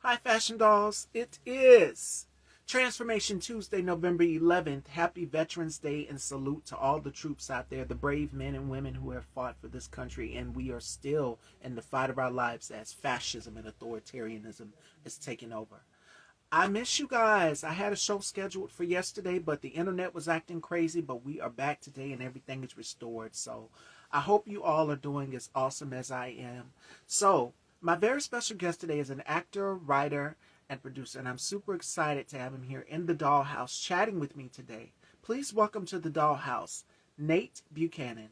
Hi, Fashion Dolls. It is Transformation Tuesday, November 11th. Happy Veterans Day and salute to all the troops out there, the brave men and women who have fought for this country. And we are still in the fight of our lives as fascism and authoritarianism is taking over. I miss you guys. I had a show scheduled for yesterday, but the internet was acting crazy. But we are back today and everything is restored. So I hope you all are doing as awesome as I am. So, my very special guest today is an actor, writer, and producer, and I'm super excited to have him here in the Dollhouse chatting with me today. Please welcome to the Dollhouse, Nate Buchanan.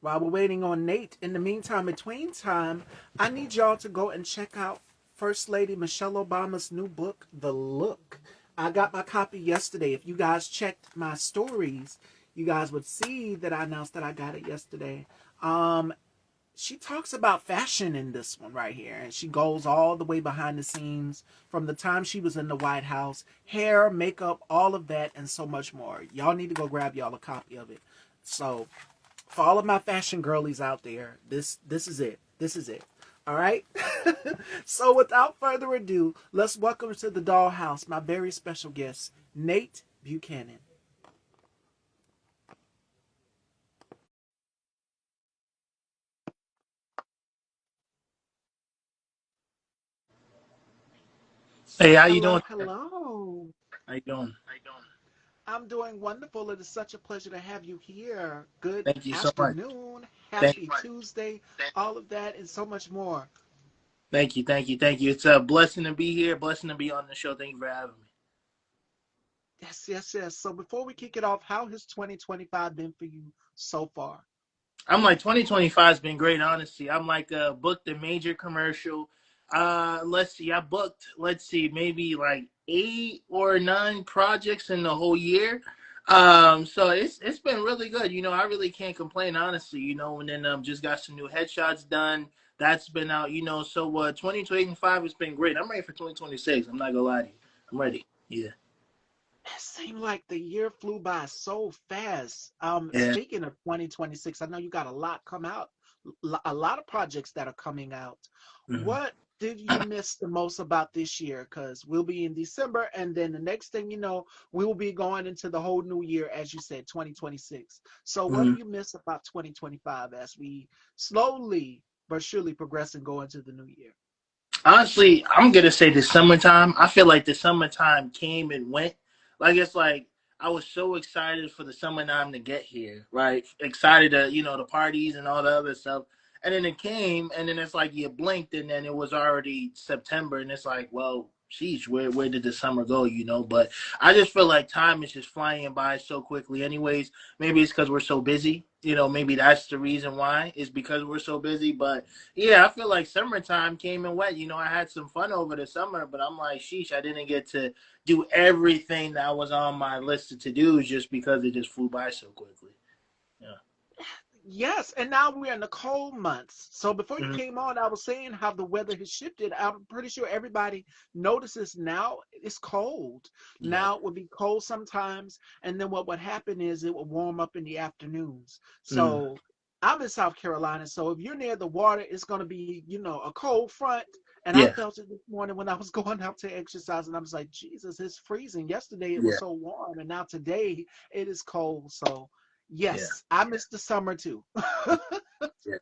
While we're waiting on Nate, in the meantime, between time, I need y'all to go and check out First Lady Michelle Obama's new book, The Look. I got my copy yesterday. If you guys checked my stories, you guys would see that I announced that I got it yesterday. Um, she talks about fashion in this one right here, and she goes all the way behind the scenes from the time she was in the White House, hair, makeup, all of that, and so much more. Y'all need to go grab y'all a copy of it. So for all of my fashion girlies out there, this is it. This is it. All right. So without further ado, let's welcome to the Dollhouse my very special guest, Nate Buchanan. Hey, how you Hello, doing? hello. How you doing? I'm doing wonderful. It is such a pleasure to have you here. Good Thank you so much. afternoon, Thank, happy Tuesday, all of that, and so much more. thank you. It's a blessing to be here. Blessing to be on the show. Thank you for having me. Yes, yes, yes. So before we kick it off, how has 2025 been for you so far? I'm like 2025 has been great, honestly. I'm like booked a major commercial. Let's see, I booked maybe like 8 or 9 projects in the whole year. So it's been really good. I really can't complain, honestly. And then just got some new headshots done. That's been out. So 2025 has been great. I'm ready for 2026. I'm not gonna lie to you. I'm ready. Yeah. It seemed like the year flew by so fast. Yeah. Speaking of 2026, I know you got a lot come out, a lot of projects that are coming out. Mhm. What did you miss the most about this year? Because we'll be in December, and then the next thing you know, we will be going into the whole new year, as you said, 2026. So, what do Mhm. you miss about 2025 as we slowly but surely progress and go into the new year? Honestly, I'm gonna say the summertime. I feel like the summertime came and went. Like it's like I was so excited for the summertime to get here, right? Excited to the parties and all the other stuff, and then it came, and then it's like you blinked, and then it was already September, and it's like, well, sheesh, where did the summer go? But I just feel like time is just flying by so quickly. Anyways, maybe it's because we're so busy. Maybe that's the reason why. Is because we're so busy, but yeah, I feel like summertime came and went. I had some fun over the summer, but I'm like, sheesh, I didn't get to do everything that was on my list of to dos just because it just flew by so quickly. Yeah. Yes, and now we're in the cold months. So before you Hmm. came on, I was saying how the weather has shifted. I'm pretty sure everybody notices now it's cold. Yeah. Now it would be cold sometimes, and then what would happen is it would warm up in the afternoons. Mm. So I'm in South Carolina, so if you're near the water, it's going to be, a cold front. And I Yeah. felt it this morning when I was going out to exercise, and I was like, Jesus, it's freezing. Yesterday it was Yeah. so warm, and now today it is cold. So Yeah. yes, I miss the summer too. Yeah.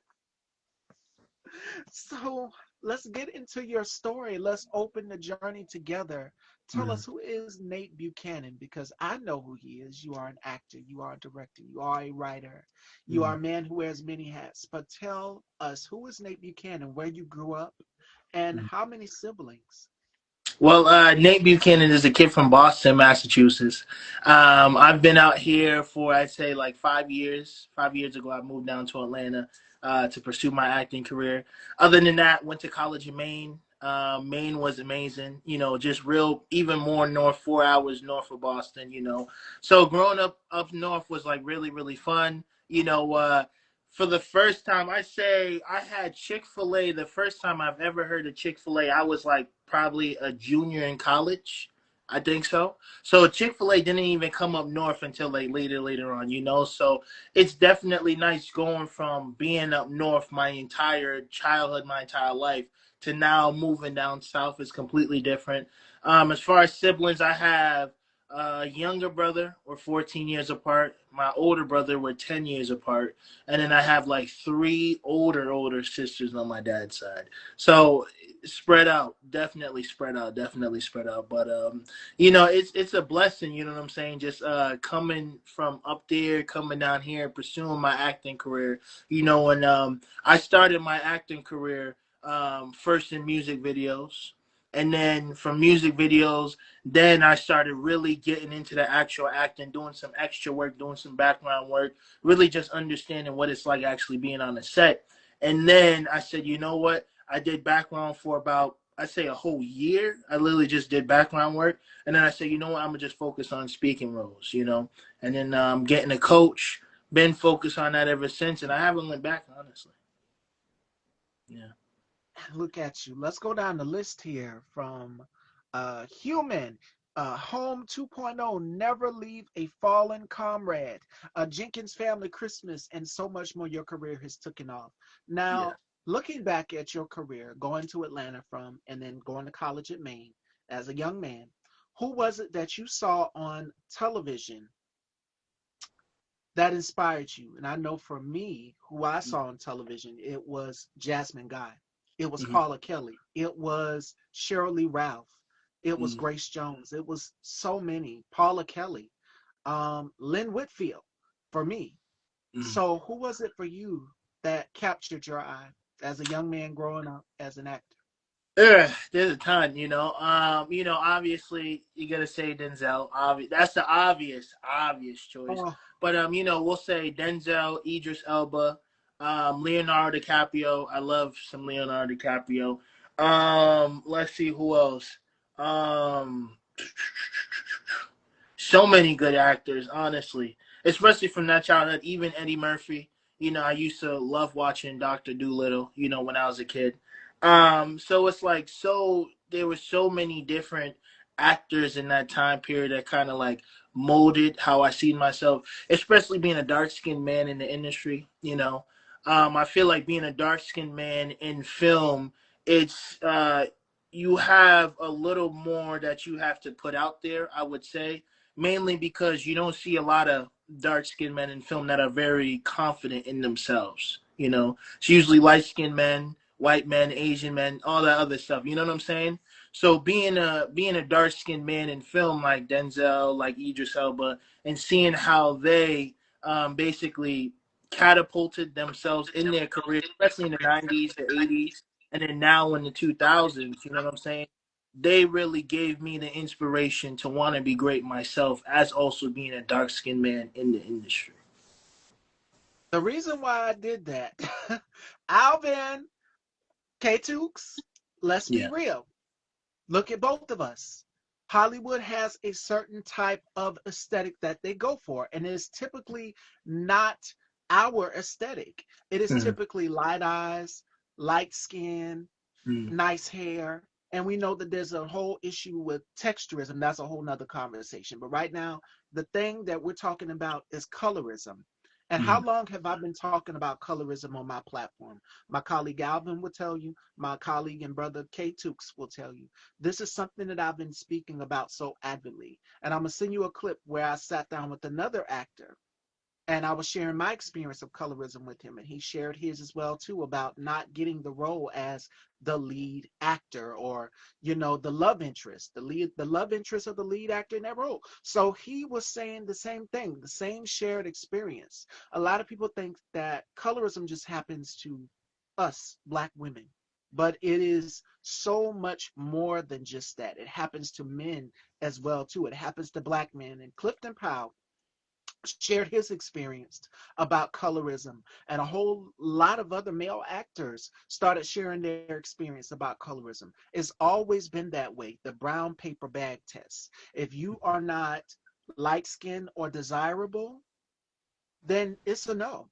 So let's get into your story. Let's open the journey together. Tell Mhm. us, who is Nate Buchanan? Because I know who he is. You are an actor, you are a director, you are a writer, you are Mhm. a man who wears many hats. But tell us, who is Nate Buchanan, where you grew up, and Mhm. how many siblings? Well, Nate Buchanan is a kid from Boston, Massachusetts. I've been out here for, I'd say, like 5 years. 5 years ago, I moved down to Atlanta to pursue my acting career. Other than that, went to college in Maine. Maine was amazing. Just real, even more north, 4 hours north of Boston. So growing up north was like really, really fun. for the first time, I say I had Chick-fil-A. The first time I've ever heard of Chick-fil-A, I was like probably a junior in college. I think so. So Chick-fil-A didn't even come up north until like later on, you know. So it's definitely nice going from being up north my entire childhood, my entire life, to now moving down south is completely different. As far as siblings, I have younger brother. We're 14 years apart. My older brother, we're 10 years apart. And then I have like three older sisters on my dad's side. So spread out, definitely spread out. But you know, it's a blessing. You know what I'm saying? Just coming from up there, coming down here, pursuing my acting career. You know, and I started my acting career first in music videos. And then from music videos, then I started really getting into the actual acting, doing some extra work, doing some background work, really just understanding what it's like actually being on the set. And then I said, you know what? I did background for about, I'd say a whole year. I literally just did background work. And then I said, you know what? I'm going to just focus on speaking roles, you know? And then getting a coach, been focused on that ever since. And I haven't went back, honestly. Yeah. Look at you. Let's go down the list here from Human, Home 2.0, Never Leave a Fallen Comrade, Jenkins Family Christmas, and so much more. Your career has taken off. Yeah. Now, looking back at your career, going to Atlanta from and then going to college at Maine as a young man, who was it that you saw on television that inspired you? And I know for me, who I saw on television, it was Jasmine Guy. It was Mm-hmm. Paula Kelly. It was Cheryl Lee Ralph. It was Mm-hmm. Grace Jones. It was so many. Paula Kelly. Lynn Whitfield for me. Mm-hmm. So who was it for you that captured your eye as a young man growing up as an actor? There's a ton, you know. Obviously you gotta say Denzel. That's the obvious choice. Oh, But we'll say Denzel, Idris Elba, Leonardo DiCaprio. I love some Leonardo DiCaprio. Let's see who else. Um, so many good actors, honestly, especially from that childhood. Even Eddie Murphy. You know, I used to love watching Doctor Doolittle. You know, when I was a kid. So it's like there were so many different actors in that time period that kind of like molded how I see myself, especially being a dark skinned man in the industry. I feel like being a dark skinned man in film, it's you have a little more that you have to put out there. I would say mainly because you don't see a lot of dark skinned men in film that are very confident in themselves. It's usually light skinned men, white men, Asian men, all that other stuff. You know what I'm saying? So being a dark skinned man in film like Denzel, like Idris Elba, and seeing how they basically catapulted themselves in their career, especially in the '90s, the '80s, and then now in the 2000s. You know what I'm saying? They really gave me the inspiration to want to be great myself, as also being a dark skinned man in the industry. the reason why I did that, Alvin, K Tukes, let's be Yeah. real. Look at both of us. Hollywood has a certain type of aesthetic that they go for, and it is typically not our aesthetic. It is Mm-hmm. typically light eyes, light skin, nice hair. And we know that there's a whole issue with texturism. That's a whole nother conversation. But right now, the thing that we're talking about is colorism. And how Mm-hmm. long have I been talking about colorism on my platform? My colleague Alvin will tell you, my colleague and brother K Tukes will tell you. This is something that I've been speaking about so avidly. And I'm going to send you a clip where I sat down with another actor and I was sharing my experience of colorism with him, and he shared his as well too about not getting the role as the lead actor or the love interest, the love interest of the lead actor in that role. So he was saying the same thing, the same shared experience. A lot of people think that colorism just happens to us black women, but it is so much more than just that. It happens to men as well too. It happens to black men. And Clifton Powell shared his experience about colorism, and a whole lot of other male actors started sharing their experience about colorism. It's always been that way, the brown paper bag test. If you are not light skinned or desirable, then it's a no.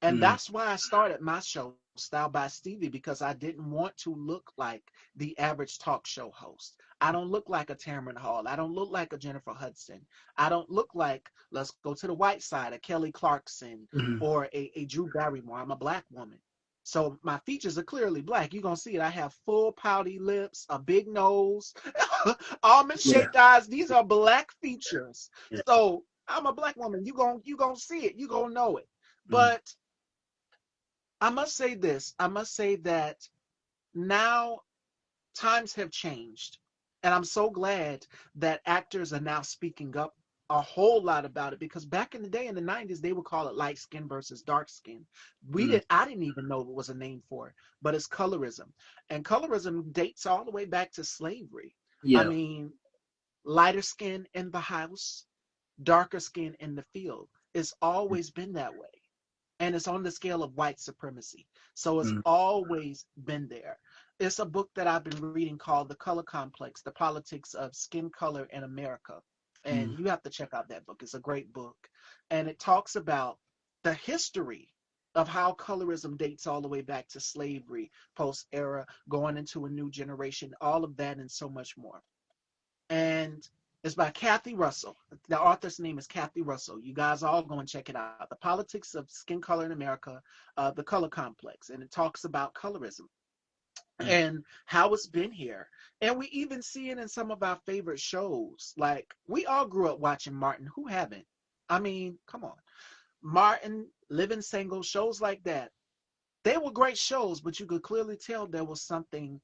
And Mm. that's why I started my show, Style by Stevie, because I didn't want to look like the average talk show host. I don't look like a Tamron Hall. I don't look like a Jennifer Hudson. I don't look like, let's go to the white side, a Kelly Clarkson Mm. or a Drew Barrymore. I'm a black woman. So my features are clearly black. You're going to see it. I have full pouty lips, a big nose, almond Yeah. shaped eyes. These are black features. Yeah. So I'm a black woman. You gonna see it. You gonna know it. Mm. But I must say this. I must say that now times have changed. And I'm so glad that actors are now speaking up a whole lot about it, because back in the day in the 90s they would call it light skin versus dark skin. Mm. I didn't even know it was a name for it, but it's colorism. And colorism dates all the way back to slavery. I Yeah. mean, lighter skin in the house, darker skin in the field. It's always been that way. And it's on the scale of white supremacy. So it's Mm. always been there. It's a book that I've been reading called The Color Complex, The Politics of Skin Color in America. Mm. And you have to check out that book. It's a great book. And it talks about the history of how colorism dates all the way back to slavery, post era, going into a new generation, all of that and so much more. And it's by Kathy Russell. The author's name is Kathy Russell. You guys all go and check it out. The Politics of Skin Color in America, The Color Complex. And it talks about colorism Mm. and how it's been here. And we even see it in some of our favorite shows. Like, we all grew up watching Martin. Who haven't? I mean, come on. Martin, Living Single, shows like that. They were great shows, but you could clearly tell there was something,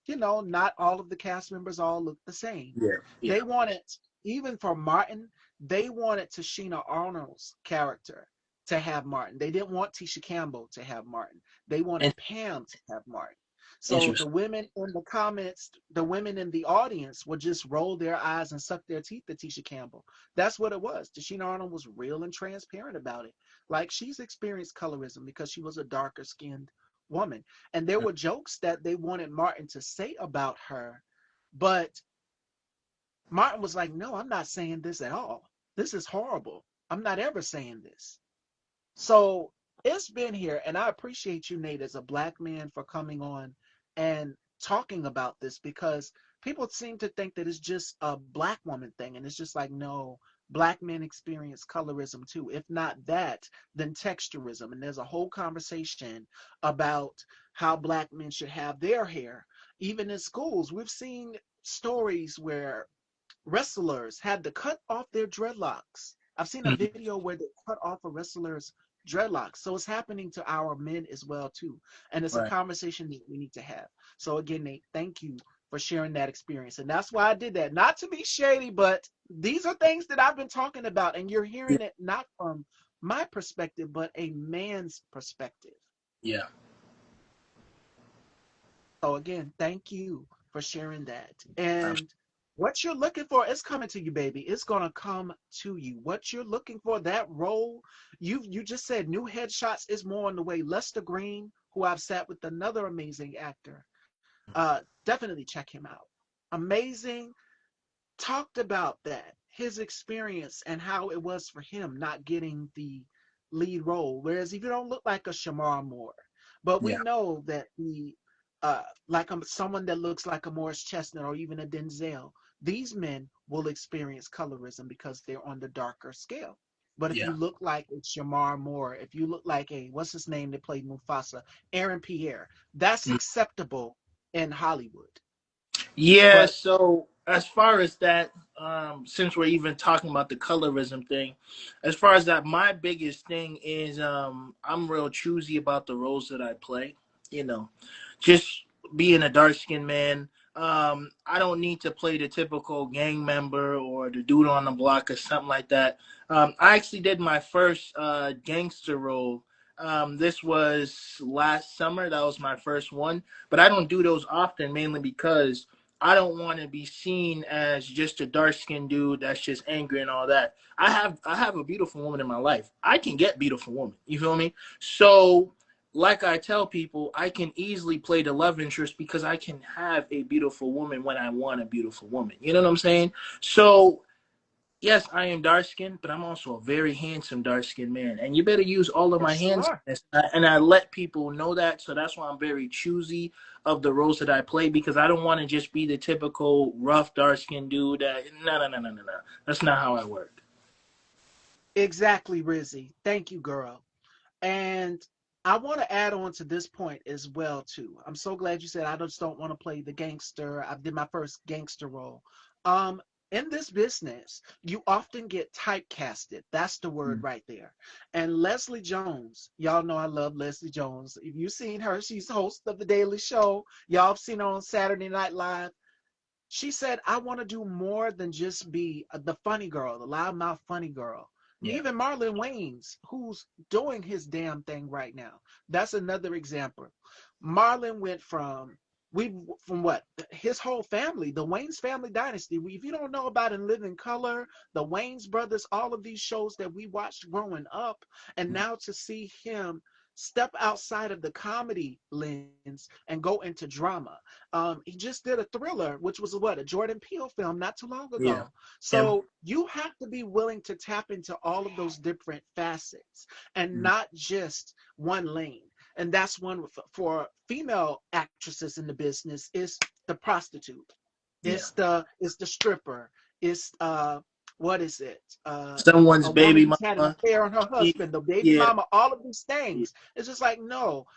not all of the cast members all look the same. Yeah. Yeah. They wanted, even for Martin, they wanted Tashina Arnold's character to have Martin. They didn't want Tisha Campbell to have Martin. They wanted In- Pam to have Martin. So the Interesting. women in the comments, the women in the audience would just roll their eyes and suck their teeth at Tisha Campbell. That's what it was. Tashina Arnold was real and transparent about it. Like, she's experienced colorism because she was a darker skinned woman. And there Mm. were jokes that they wanted Martin to say about her, but Martin was like, no, I'm not saying this at all. This is horrible. I'm not ever saying this. So it's been here, and I appreciate you, Nate, as a black man, for coming on and talking about this, because people seem to think that it's just a black woman thing, and it's just like, no, black men experience colorism too. If not that, then texturism. And there's a whole conversation about how black men should have their hair. Even in schools, we've seen stories where wrestlers had to cut off their dreadlocks. I've seen a Mm. video where they cut off a wrestler's dreadlocks. So it's happening to our men as well too. And it's a Right. conversation that we need to have. So again, Nate, thank you for sharing that experience. And that's why I did that. Not to be shady, but these are things that I've been talking about, and you're Yeah. hearing it not from my perspective, but a man's perspective. Yeah. So again, thank you for sharing that. Abs- And what you're looking for is coming to you, baby. It's gonna come to you. What you're looking for, that role, you just said new headshots is more on the way. Lester Green, who I've sat with, another amazing actor. Definitely check him out. Amazing. Talked about that, his experience and how it was for him not getting the lead role. Whereas if you don't look like a Shamar Moore, but we Yeah. know that the like someone that looks like a Morris Chestnut or even a Denzel, these men will experience colorism because they're on the darker scale. But if Yeah. you look like a Shamar Moore, if you look like a, what's his name that played Mufasa, Aaron Pierre, that's Mm. acceptable in Hollywood. Yeah, But so as far as that, since we're even talking about the colorism thing, as far as that, my biggest thing is I'm real choosy about the roles that I play. You know, just being a dark skinned man, I don't need to play the typical gang member or the dude on the block or something like that. I actually did my first gangster role. This was last summer. That was my first one, but I don't do those often, mainly because I don't want to be seen as just a dark skinned dude that's just angry and all that. I have a beautiful woman in my life. I can get beautiful woman. You feel me? So like I tell people, I can easily play the love interest because I can have a beautiful woman when I want a beautiful woman. You know what I'm saying? So yes, I am dark skinned, but I'm also a very handsome dark skinned man. And you better use all of my Yes, you hands. are. And I let people know that. So that's why I'm very choosy of the roles that I play, because I don't want to just be the typical rough dark skinned dude. No, no, no, no, no, no. That's not how I work. Exactly, Rizzy. Thank you, girl. And I want to add on to this point as well too. I'm so glad you said I just don't want to play the gangster. I did my first gangster role. Um, in this business, you often get typecasted. That's the word Mm. right there. And Leslie Jones, y'all know I love Leslie Jones. If you've seen her, she's host of the Daily Show. Y'all have seen her on Saturday Night Live. She said, I want to do more than just be the funny girl, the loudmouth funny girl. Yeah. Even Marlon Wayans, who's doing his damn thing right now. That's another example. Marlon went from what? His whole family, the Wayans family dynasty. If you don't know about In Living Color, the Wayans brothers, all of these shows that we watched growing up, and now to see him step outside of the comedy lens and go into drama. He just did a Thriller, which was a Jordan Peele film not too long Yeah. ago. Him. So you have to be willing to tap into all of those different facets and Mm. not just one lane. And that's one for female actresses in the business is the prostitute. Yeah. It's the stripper. It's what is it? Someone's A woman baby who's had an mama. affair on her husband, the baby Yeah. mama, all of these Yeah. things. It's just like no.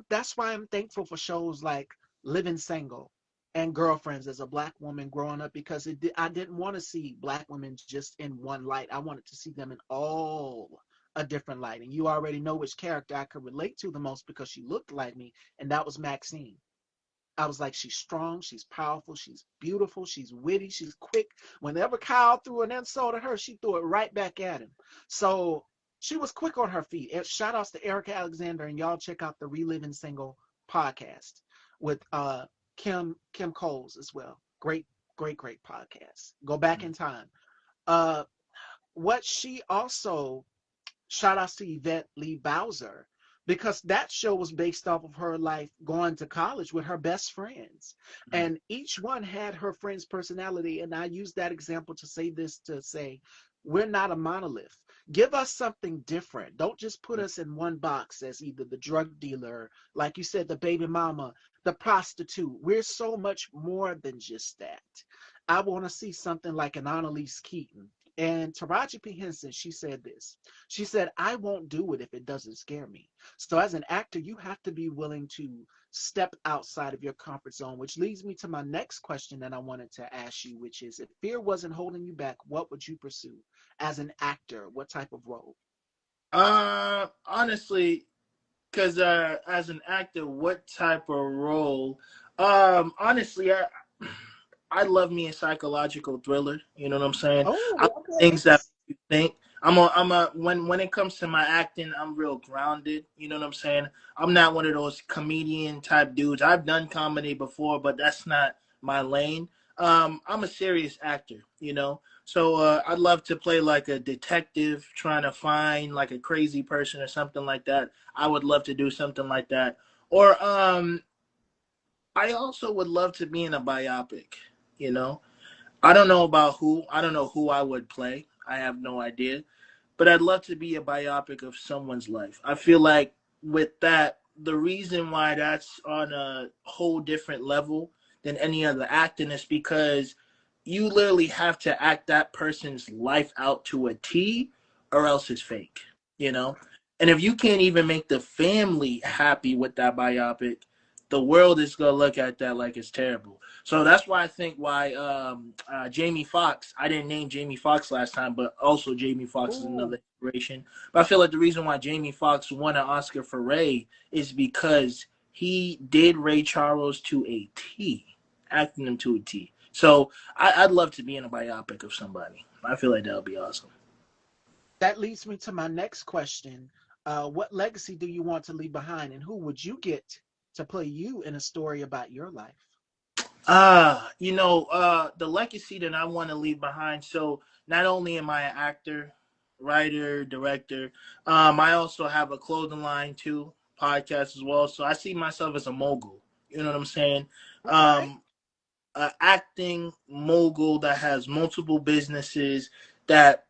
That's why I'm thankful for shows like Living Single and Girlfriends as a black woman growing up because I didn't want to see black women just in one light. I wanted to see them in all a different light. And you already know which character I could relate to the most because she looked like me, and that was Maxine. I was like, she's strong, she's powerful, she's beautiful, she's witty, she's quick. Whenever Kyle threw an insult at her, she threw it right back at him. So she was quick on her feet. And shout outs to Erica Alexander, and y'all check out the Reliving Single podcast with Kim Coles as well. Great, great, great podcast. Go back in time. Uh, what she also shout outs to Yvette Lee Bowser because that show was based off of her life going to college with her best friends. Mm. And each one had her friend's personality. And I use that example to say this to say, we're not a monolith. Give us something different. Don't just put us in one box as either the drug dealer, like you said, the baby mama, the prostitute. We're so much more than just that. I want to see something like an Annalise Keaton. And Taraji P. Henson, she said this. She said, I won't do it if it doesn't scare me. So as an actor, you have to be willing to step outside of your comfort zone, which leads me to my next question that I wanted to ask you, which is if fear wasn't holding you back, what would you pursue as an actor? What type of role? Honestly, because as an actor, what type of role? Honestly, I love me a psychological thriller. You know what I'm saying? I Oh, like okay. things that make you think. I'm a when it comes to my acting, I'm real grounded. You know what I'm saying? I'm not one of those comedian type dudes. I've done comedy before, but that's not my lane. I'm a serious actor, you know. So I'd love to play like a detective trying to find like a crazy person or something like that. I would love to do something like that. Or I also would love to be in a biopic, you know. I don't know about who. I don't know who I would play. I have no idea. But I'd love to be a biopic of someone's life. I feel like with that, the reason why that's on a whole different level than any other acting is because you literally have to act that person's life out to a T or else it's fake, you know? And if you can't even make the family happy with that biopic, the world is going to look at that like it's terrible. So that's why I think why Jamie Foxx. I didn't name Jamie Foxx last time, but also Jamie Foxx is Ooh, another inspiration. But I feel like the reason why Jamie Foxx won an Oscar for Ray is because he did Ray Charles to a T, acting him to a T. So I'd love to be in a biopic of somebody. I feel like that would be awesome. that leads me to my next question. What legacy do you want to leave behind, and who would you get to play you in a story about your life? The legacy that I want to leave behind. So not only am I an actor, writer, director, I also have a clothing line too, podcast as well. So I see myself as a mogul. You know what I'm saying? Okay. Acting mogul that has multiple businesses that,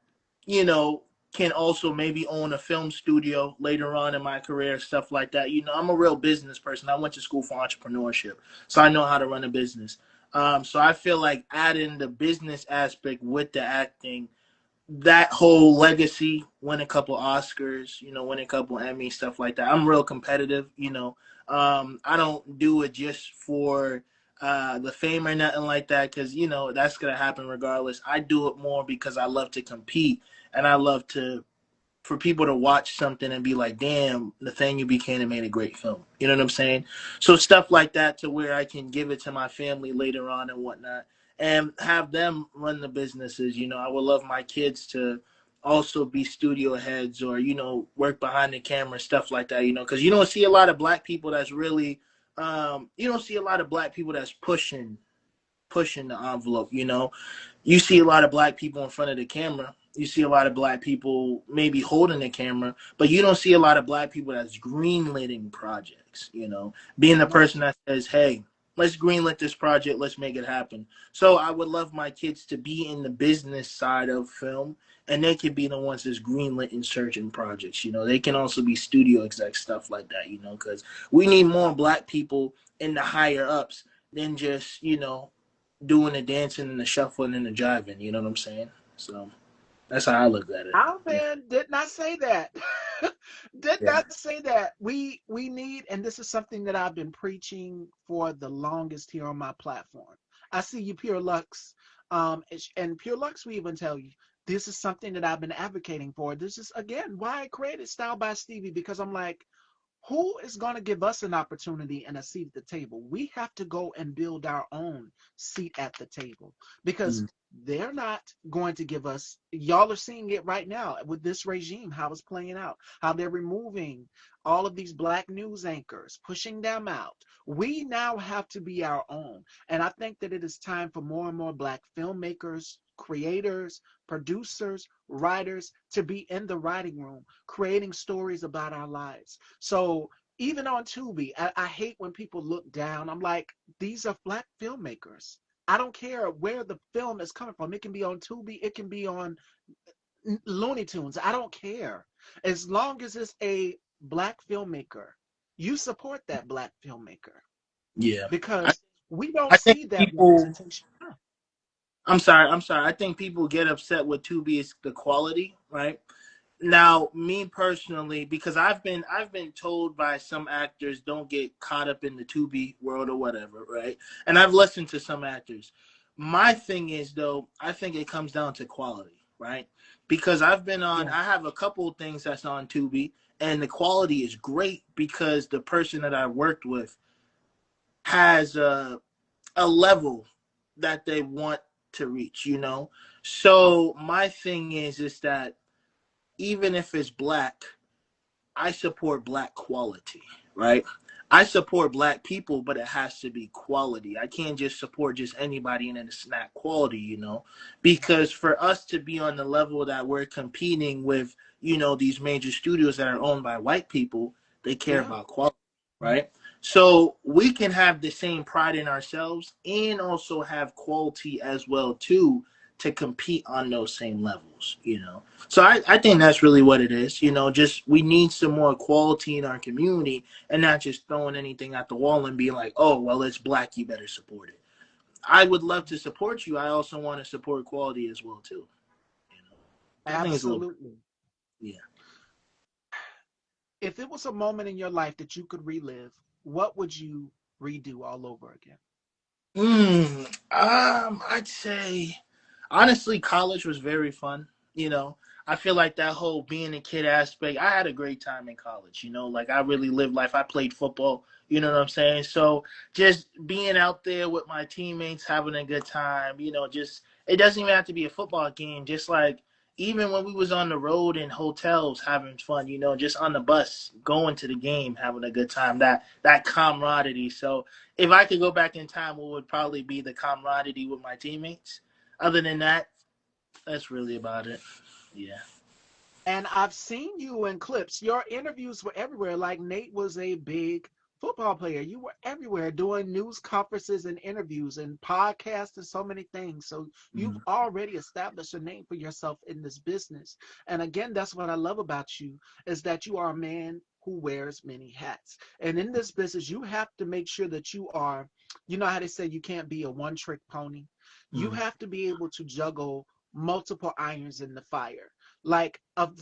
you know, can also maybe own a film studio later on in my career, stuff like that. You know, I'm a real business person. I went to school for entrepreneurship, so I know how to run a business. So I feel like adding the business aspect with the acting, that whole legacy, win a couple Oscars, you know, win a couple Emmys, stuff like that. I'm real competitive, you know. I don't do it just for the fame or nothing like that, because you know that's gonna happen regardless. I do it more because I love to compete, and I love to for people to watch something and be like, damn, Nathaniel Buchanan made a great film. You know what I'm saying? So stuff like that, to where I can give it to my family later on and whatnot, and have them run the businesses. You know, I would love my kids to also be studio heads, or, you know, work behind the camera, stuff like that, you know, because you don't see a lot of black people that's really, you don't see a lot of black people that's pushing the envelope, you know. You see a lot of black people in front of the camera. You see a lot of black people maybe holding the camera, but you don't see a lot of black people that's greenlighting projects, you know, being the No. person that says, hey, let's greenlit this project, let's make it happen. So I would love my kids to be in the business side of film, and they can be the ones that's greenlit certain projects. You know, they can also be studio exec, stuff like that, you know, because we need more black people in the higher ups than just, you know, doing the dancing and the shuffling and the jiving. You know what I'm saying? So that's how I look at it. Our Yeah. man did not say that. Did Yeah. not say that. We need, and this is something that I've been preaching for the longest here on my platform. I see you, Pure Lux, and Pure Lux. We even tell you this is something that I've been advocating for. This is again why I created Style by Stevie, because I'm like, who is going to give us an opportunity and a seat at the table? We have to go and build our own seat at the table, because Mm. they're not going to give us. Y'all are seeing it right now with this regime, how it's playing out, how they're removing all of these black news anchors, pushing them out. We now have to be our own. And I think that it is time for more and more black filmmakers, creators, producers, writers to be in the writing room, creating stories about our lives. So even on Tubi, I hate when people look down. I'm like, these are black filmmakers. I don't care where the film is coming from. It can be on Tubi, it can be on Looney Tunes. I don't care. As long as it's a black filmmaker, you support that black filmmaker, Yeah. I, because we don't I think see that people. representation. I'm sorry. I'm sorry. I think people get upset with Tubi is the quality, right? Now, me personally, because I've been told by some actors, don't get caught up in the Tubi world or whatever, right? And I've listened to some actors. My thing is, though, I think it comes down to quality, right? Because Yeah, I have a couple of things that's on Tubi, and the quality is great because the person that I worked with has a level that they want to reach, you know? So my thing is that even if it's black, I support black quality, right? I support black people, but it has to be quality. I can't just support just anybody and it's not quality, you know? Because for us to be on the level that we're competing with, you know, these major studios that are owned by white people, they care yeah, about quality, right? So we can have the same pride in ourselves and also have quality as well too, to compete on those same levels, you know? So I think that's really what it is. You know, just we need some more quality in our community and not just throwing anything at the wall and being like, oh, well, it's black, you better support it. I would love to support you. I also want to support quality as well, too. You know, I think it's a little, absolutely. yeah. If it was a moment in your life that you could relive, what would you redo all over again? I'd say honestly, college was very fun. You know, I feel like that whole being a kid aspect. I had a great time in college. You know, like I really lived life. I played football. You know what I'm saying? So just being out there with my teammates, having a good time. You know, just it doesn't even have to be a football game. Just like even when we was on the road in hotels having fun. You know, just on the bus going to the game, having a good time. That camaraderie. So if I could go back in time, it would probably be the camaraderie with my teammates. Other than that, that's really about it. Yeah. And I've seen you in clips. Your interviews were everywhere. Like Nate was a big football player. You were everywhere doing news conferences and interviews and podcasts and so many things. So you've Mhm. already established a name for yourself in this business. And again, that's what I love about you is that you are a man who wears many hats. And in this business, you have to make sure that you are, you know how they say you can't be a one trick pony. You Mhm. have to be able to juggle multiple irons in the fire. Like,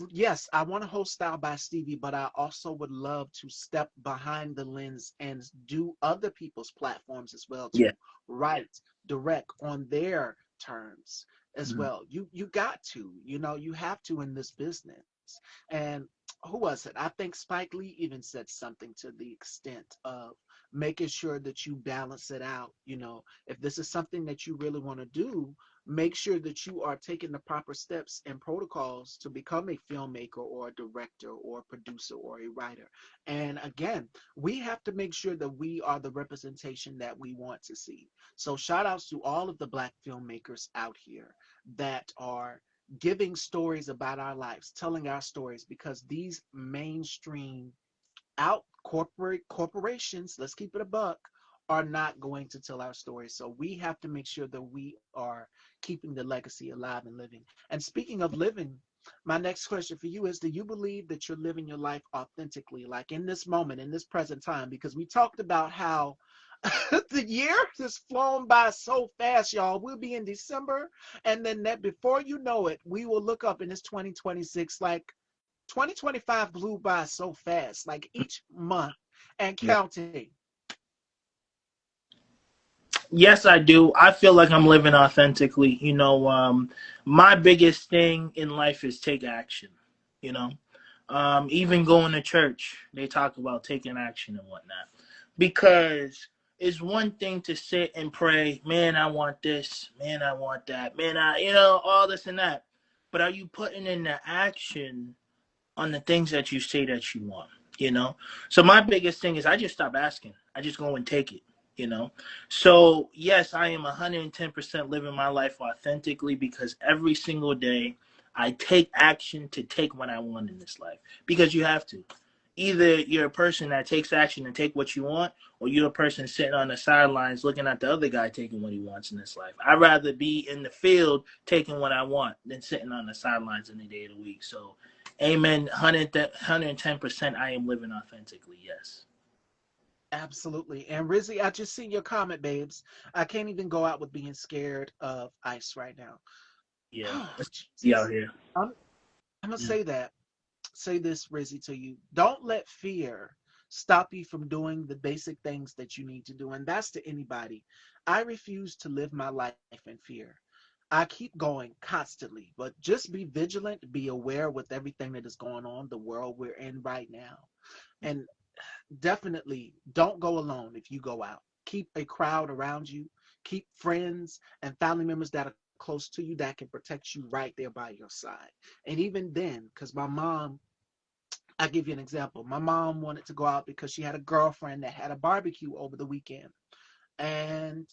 yes, I want to host Style by Stevie, but I also would love to step behind the lens and do other people's platforms as well Yeah. to write, direct on their terms as Mhm. well. You got to, you have to in this business. And who was it? I think Spike Lee even said something to the extent of making sure that you balance it out. If this is something that you really want to do, make sure that you are taking the proper steps and protocols to become a filmmaker or a director or a producer or a writer. And again, we have to make sure that we are the representation that we want to see. So shout outs to all of the Black filmmakers out here that are giving stories about our lives, telling our stories, because these mainstream out corporations, let's keep it a buck, are not going to tell our story. So we have to make sure that we are keeping the legacy alive and living. And speaking of living, my next question for you is, do you believe that you're living your life authentically, like in this moment, in this present time? Because we talked about how the year has flown by so fast, y'all. We'll be in December, and then that before you know it, we will look up and it's 2026. Like 2025 blew by so fast, like each month and Yeah. counting. Yes, I do. I feel like I'm living authentically. My biggest thing in life is take action. You know, even going to church, they talk about taking action and whatnot. Because it's one thing to sit and pray, man, I want this, man, I want that, man, all this and that. But are you putting in the action on the things that you say that you want, you know? So my biggest thing is I just stop asking. I just go and take it. So yes, I am 110% living my life authentically because every single day I take action to take what I want in this life because you have to. Either you're a person that takes action and take what you want, or you're a person sitting on the sidelines looking at the other guy taking what he wants in this life. I'd rather be in the field taking what I want than sitting on the sidelines any day of the week. So amen. 110%. I am living authentically. Yes. Absolutely. And Rizzy, I just seen your comment, babes. I can't even go out with being scared of ice right now. Yeah. Oh, Let's be out Jesus. here. I'm, I'm going to Mm. say that. Say this, Rizzy, to you. Don't let fear stop you from doing the basic things that you need to do. And that's to anybody. I refuse to live my life in fear. I keep going constantly, but just be vigilant, be aware with everything that is going on, the world we're in right now. And definitely don't go alone if you go out. Keep a crowd around you. Keep friends and family members that are close to you that can protect you right there by your side. And even then, because my mom, I'll give you an example. My mom wanted to go out because she had a girlfriend that had a barbecue over the weekend. And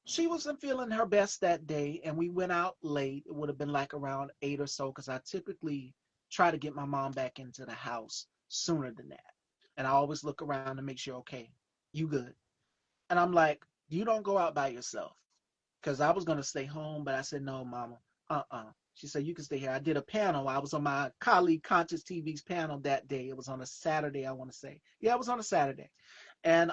she wasn't feeling her best that day. And we went out late. It would have been like around 8 or so because I typically try to get my mom back into the house sooner than that. And I always look around to make sure, okay, you good. And I'm like, you don't go out by yourself. Because I was going to stay home, but I said, no, mama, She said, you can stay here. I did a panel. I was on my colleague Conscious TV's panel that day. It was on a Saturday, I want to say. Yeah, it was on a Saturday. And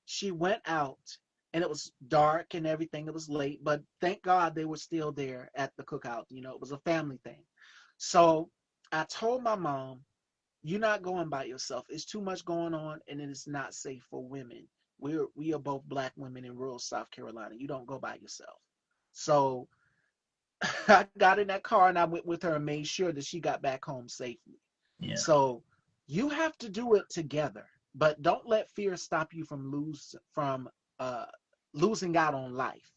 she went out and it was dark and everything. It was late, but thank God they were still there at the cookout. It was a family thing. So I told my mom, you're not going by yourself. It's too much going on, and it is not safe for women. We are both Black women in rural South Carolina. You don't go by yourself. So I got in that car and I went with her and made sure that she got back home safely. Yeah. So you have to do it together, but don't let fear stop you from uh, losing out on life.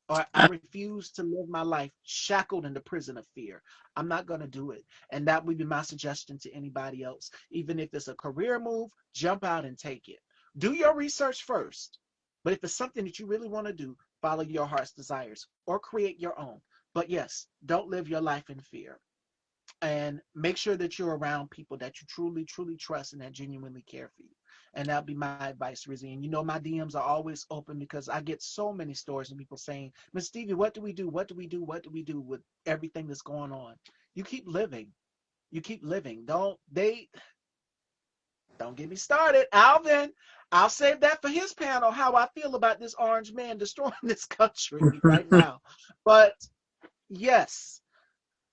Or I I, refuse to live my life shackled in the prison of fear. I'm not going to do it. And that would be my suggestion to anybody else. Even if it's a career move, jump out and take it. Do your research first. But if it's something that you really want to do, follow your heart's desires or create your own. But yes, don't live your life in fear. And make sure that you're around people that you truly, truly trust and that genuinely care for you. And that'll be my advice, Rizzy. And you know my DMs are always open because I get so many stories and people saying, Miss Stevie, what do we do? What do we do? What do we do with everything that's going on? You keep living. You keep living. Don't get me started. Alvin, I'll save that for his panel, how I feel about this orange man destroying this country right now. But yes,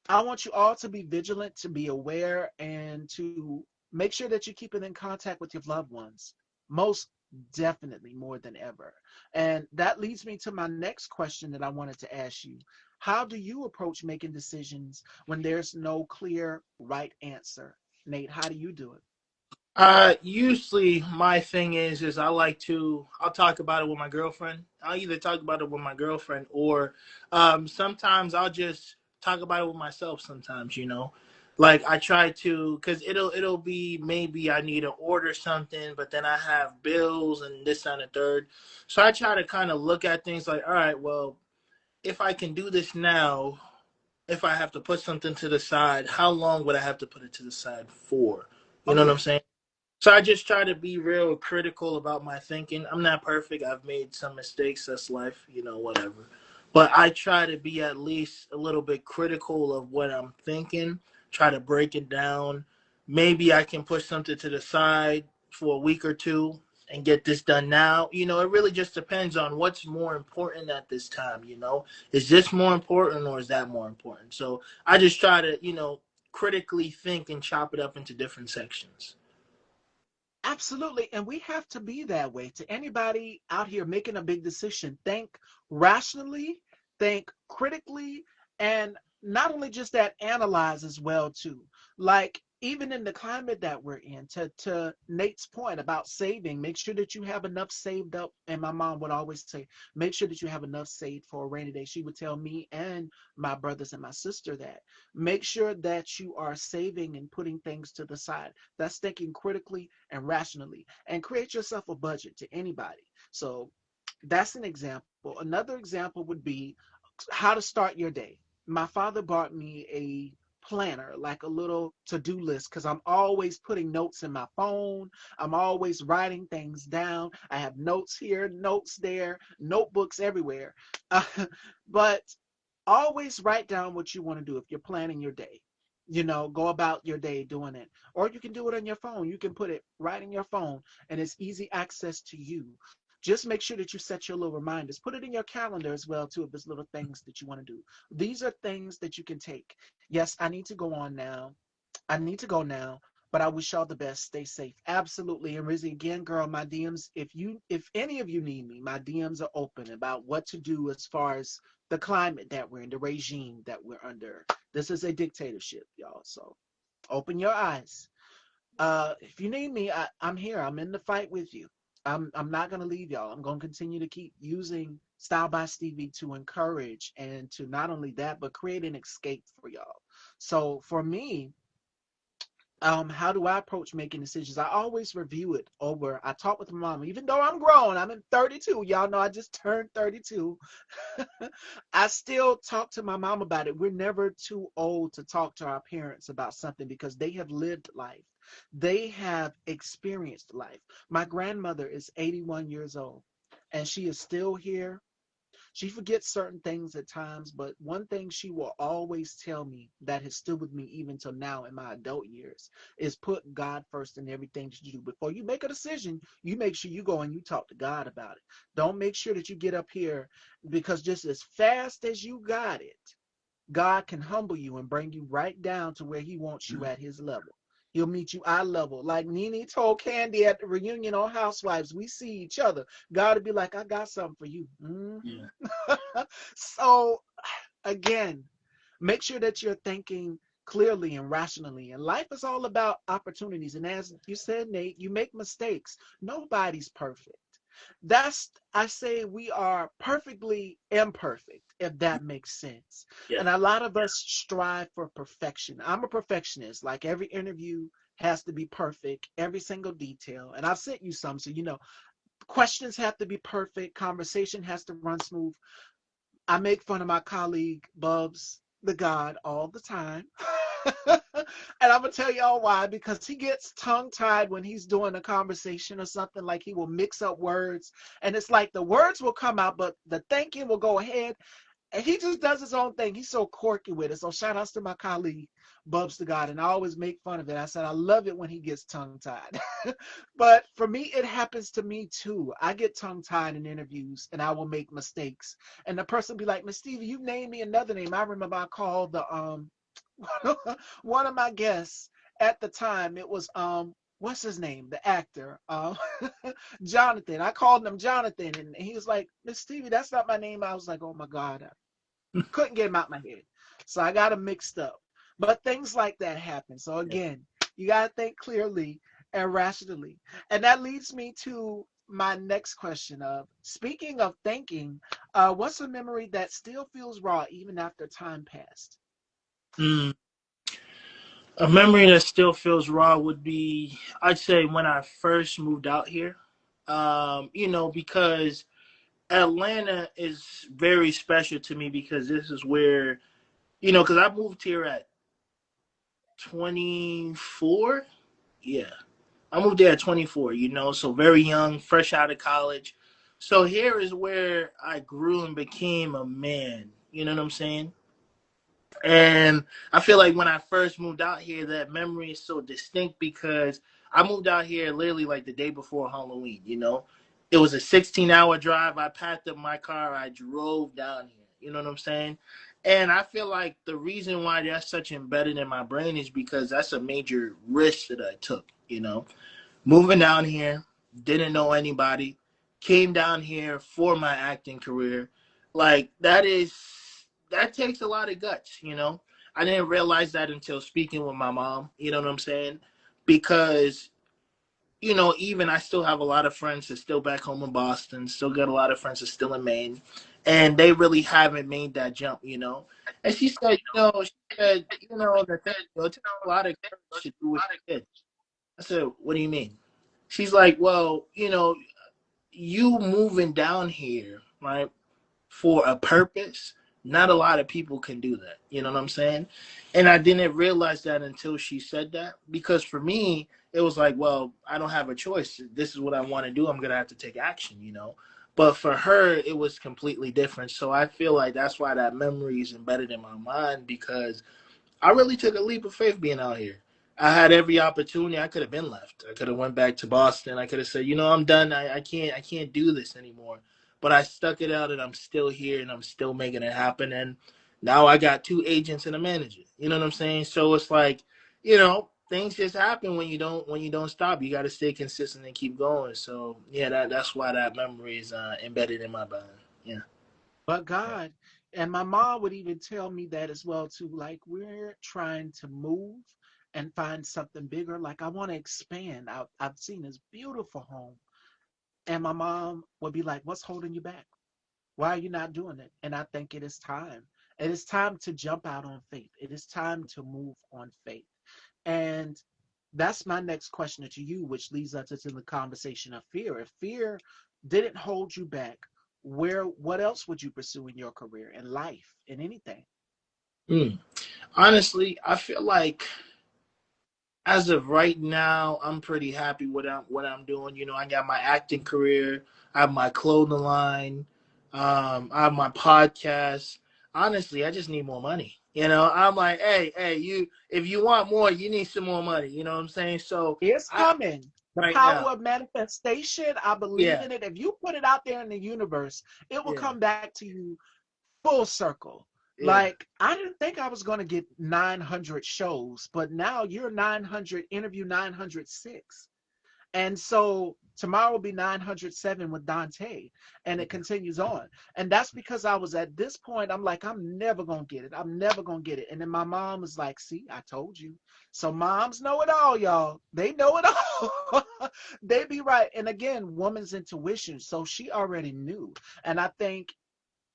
I want you all to be vigilant, to be aware, and to make sure that you're keeping in contact with your loved ones. Most definitely more than ever. And that leads me to my next question that I wanted to ask you. How do you approach making decisions when there's no clear right answer? Nate, how do you do it? Usually my thing is I'll talk about it with my girlfriend. I'll either talk about it with my girlfriend or sometimes I'll just talk about it with myself sometimes, you know. Like I try to cuz it'll be maybe I need to order something, but then I have bills and this and the third. So I try to kind of look at things like, all right, well, if I can do this now, if I have to put something to the side, how long would I have to put it to the side for? You Oh, know what I'm yeah. saying? So I just try to be real critical about my thinking. I'm not perfect. I've made some mistakes. That's life, you know, whatever. But I try to be at least a little bit critical of what I'm thinking, try to break it down. Maybe I can push something to the side for a week or two and get this done now. You know, it really just depends on what's more important at this time, you know. Is this more important or is that more important? So I just try to, you know, critically think and chop it up into different sections. Absolutely. And we have to be that way. To anybody out here making a big decision, think rationally, think critically, and not only just that, analyze as well too. Like even in the climate that we're in, to Nate's point about saving, make sure that you have enough saved up. And my mom would always say, make sure that you have enough saved for a rainy day. She would tell me and my brothers and my sister that. Make sure that you are saving and putting things to the side. That's thinking critically and rationally, and create yourself a budget to anybody. So that's an example. Another example would be how to start your day. My father bought me a planner, like a little to-do list, because I'm always putting notes in my phone. I'm always writing things down. I have notes here, notes there, notebooks everywhere. Uh, but always write down what you want to do if you're planning your day. You know, go about your day doing it. Or you can do it on your phone. You can put it right in your phone and it's easy access to you. Just make sure that you set your little reminders. Put it in your calendar as well, too, if there's little things that you want to do. These are things that you can take. Yes, I need to go on now. I need to go now, but I wish y'all the best. Stay safe. Absolutely. And Rizzy, again, girl, my DMs, if any of you need me, my DMs are open about what to do as far as the climate that we're in, the regime that we're under. This is a dictatorship, y'all. So open your eyes. If you need me, I'm here. I'm in the fight with you. I'm not gonna leave y'all. I'm gonna continue to keep using Style by Stevie to encourage and to not only that, but create an escape for y'all. So for me, how do I approach making decisions? I always review it over. I talk with my mom, even though I'm grown. I'm in 32. Y'all know I just turned 32. I still talk to my mom about it. We're never too old to talk to our parents about something because they have lived life. They have experienced life. My grandmother is 81 years old and she is still here. She forgets certain things at times, but one thing she will always tell me that has stood with me even till now in my adult years is put God first in everything that you do. Before you make a decision, you make sure you go and you talk to God about it. Don't make sure that you get up here because just as fast as you got it, God can humble you and bring you right down to where he wants you at his level. He'll meet you eye level. Like Nene told Candy at the reunion on Housewives, we see each other. God will be like, I got something for you. Yeah. So, again, make sure that you're thinking clearly and rationally. And life is all about opportunities. And as you said, Nate, you make mistakes. Nobody's perfect. That's, I say, we are perfectly imperfect, if that makes sense. Yeah. And a lot of us strive for perfection. I'm a perfectionist. Like every interview has to be perfect, every single detail. And I've sent you some, so you know, questions have to be perfect, conversation has to run smooth. I make fun of my colleague Bubs the God all the time. And I'm gonna tell y'all why, because he gets tongue tied when he's doing a conversation or something. Like he will mix up words, and it's like the words will come out, but the thinking will go ahead, and he just does his own thing. He's so quirky with it. So shout outs to my colleague Bubs to God, and I always make fun of it. I said I love it when he gets tongue tied. But for me, it happens to me too. I get tongue tied in interviews, and I will make mistakes, and the person will be like, "Miss Stevie, you named me another name." I remember I called the one of my guests at the time. It was what's his name, the actor, Jonathan. I called him Jonathan, and he was like, "Miss Stevie, that's not my name." I was like, "Oh my God," couldn't get him out my head. So I got him mixed up. But things like that happen. So again, you got to think clearly and rationally. And that leads me to my next question of, speaking of thinking, what's a memory that still feels raw even after time passed? Mm. A memory that still feels raw would be, I'd say, when I first moved out here. Because Atlanta is very special to me because this is where, because I moved here at 24. Yeah. I moved there at 24, so very young, fresh out of college. So here is where I grew and became a man. You know what I'm saying? And I feel like when I first moved out here, that memory is so distinct because I moved out here literally like the day before Halloween. It was a 16-hour drive. I packed up my car. I drove down here. You know what I'm saying? And I feel like the reason why that's such embedded in my brain is because that's a major risk that I took. Moving down here, didn't know anybody, came down here for my acting career. Like that takes a lot of guts. I didn't realize that until speaking with my mom, you know what I'm saying? Because even I still have a lot of friends that's still back home in Boston, still got a lot of friends that's still in Maine, and they really haven't made that jump. And she said, the thing, it takes a lot of courage to do what you did. I said, what do you mean? She's like, well, you moving down here, right, for a purpose, not a lot of people can do that. You know what I'm saying? And I didn't realize that until she said that. Because for me, it was like, well, I don't have a choice. This is what I want to do. I'm going to have to take action. But for her, it was completely different. So I feel like that's why that memory is embedded in my mind because I really took a leap of faith being out here. I had every opportunity. I could have been left. I could have went back to Boston. I could have said, I'm done. I can't do this anymore. But I stuck it out and I'm still here and I'm still making it happen. And now I got two agents and a manager. You know what I'm saying? So it's like, things just happen when you don't stop. You got to stay consistent and keep going. So yeah, that's why that memory is embedded in my mind. Yeah. But God. And my mom would even tell me that as well too. Like, we're trying to move and find something bigger. Like, I want to expand. I've seen this beautiful home. And my mom would be like, "What's holding you back? Why are you not doing it?" And I think it is time. It is time to jump out on faith. It is time to move on faith. And that's my next question to you, which leads us into the conversation of fear. If fear didn't hold you back, what else would you pursue in your career, in life, in anything? Mm. Honestly, I feel like as of right now, I'm pretty happy with what I'm doing. I got my acting career, I have my clothing line, I have my podcast. Honestly, I just need more money. I'm like, hey, you, if you want more, you need some more money. You know what I'm saying? So, It's I coming. The right power now, of manifestation, I believe yeah, in it. If you put it out there in the universe, it will yeah, come back to you full circle. yeah. Like, I didn't think I was going to get 900 shows, but now you're 900, interview 906. And so tomorrow will be 907 with Dante, and it continues on. And that's because I was at this point, I'm like, I'm never going to get it. I'm never going to get it. And then my mom was like, "See, I told you." So moms know it all, y'all. They know it all. They be right. And again, woman's intuition. So she already knew. And I think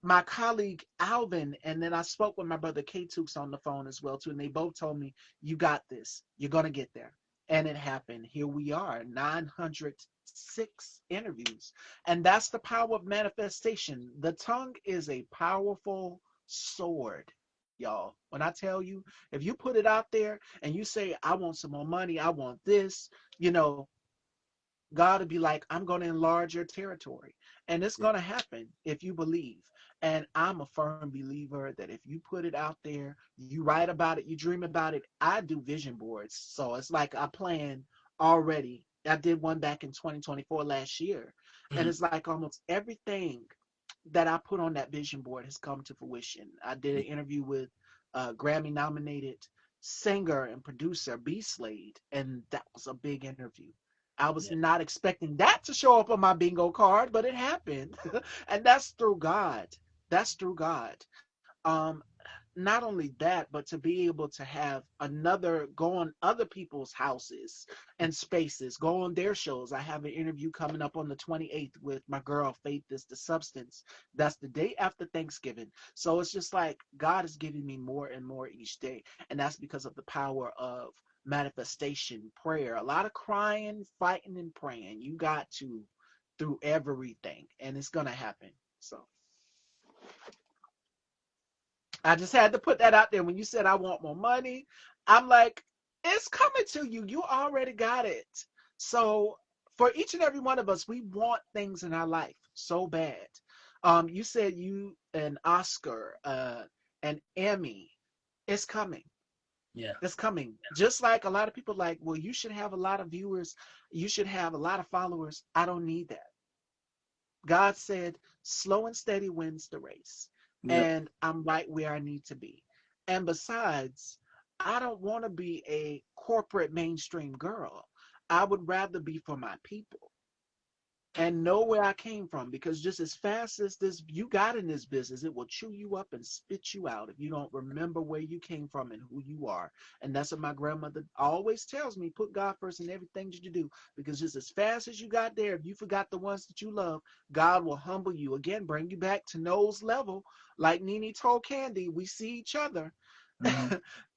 my colleague Alvin, and then I spoke with my brother K Tukes on the phone as well too, and they both told me, "You got this. You're gonna get there." And it happened. Here we are, 906 interviews. And that's the power of manifestation. The tongue is a powerful sword. y'all. When I tell you, if you put it out there and you say, I want some more money, I want this, you know, God will be like, I'm going to enlarge your territory. And it's Yeah. going to happen if you believe. And I'm a firm believer that if you put it out there, you write about it, you dream about it. I do vision boards. So it's like I plan already. I did one back in 2024 last year. And Mhm. it's like almost everything that I put on that vision board has come to fruition. I did an interview with Grammy nominated singer and producer B Slade, and that was a big interview. I was Yeah. not expecting that to show up on my bingo card, but it happened. And that's through God. That's through God. Um, Not only that, but to be able to have another go on other people's houses and spaces, go on their shows. I have an interview coming up on the 28th with my girl Faith is the Substance. That's the day after Thanksgiving. So it's just like God is giving me more and more each day. And that's because of the power of manifestation, prayer, a lot of crying, fighting, and praying. You got to through everything, and it's going to happen. So I just had to put that out there. When you said I want more money, I'm like, it's coming to you. You already got it. So for each and every one of us, we want things in our life so bad. You said you an Oscar, an Emmy. It's coming. Yeah. It's coming. Just like a lot of people like, well, you should have a lot of viewers. You should have a lot of followers. I don't need that. God said, slow and steady wins the race. Yep. And I'm right where I need to be. And besides, I don't want to be a corporate mainstream girl. I would rather be for my people and know where I came from, because just as fast as this you got in this business, it will chew you up and spit you out if you don't remember where you came from and who you are. And that's what my grandmother always tells me: put God first in everything that you do, because just as fast as you got there, if you forgot the ones that you love, God will humble you again, bring you back to Noel's level. Like Nene told Candy, we see each other. Hmm.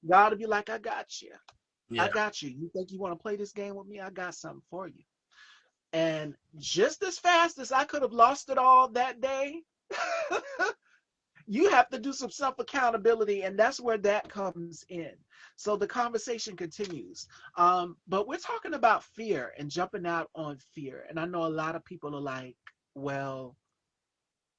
God will be like, I got you. I Yeah. got you. You think you want to play this game with me? I got something for you. And just as fast as I could have lost it all that day, you have to do some self accountability, and that's where that comes in. So the conversation continues. But we're talking about fear and jumping out on fear. And I know a lot of people are like, well,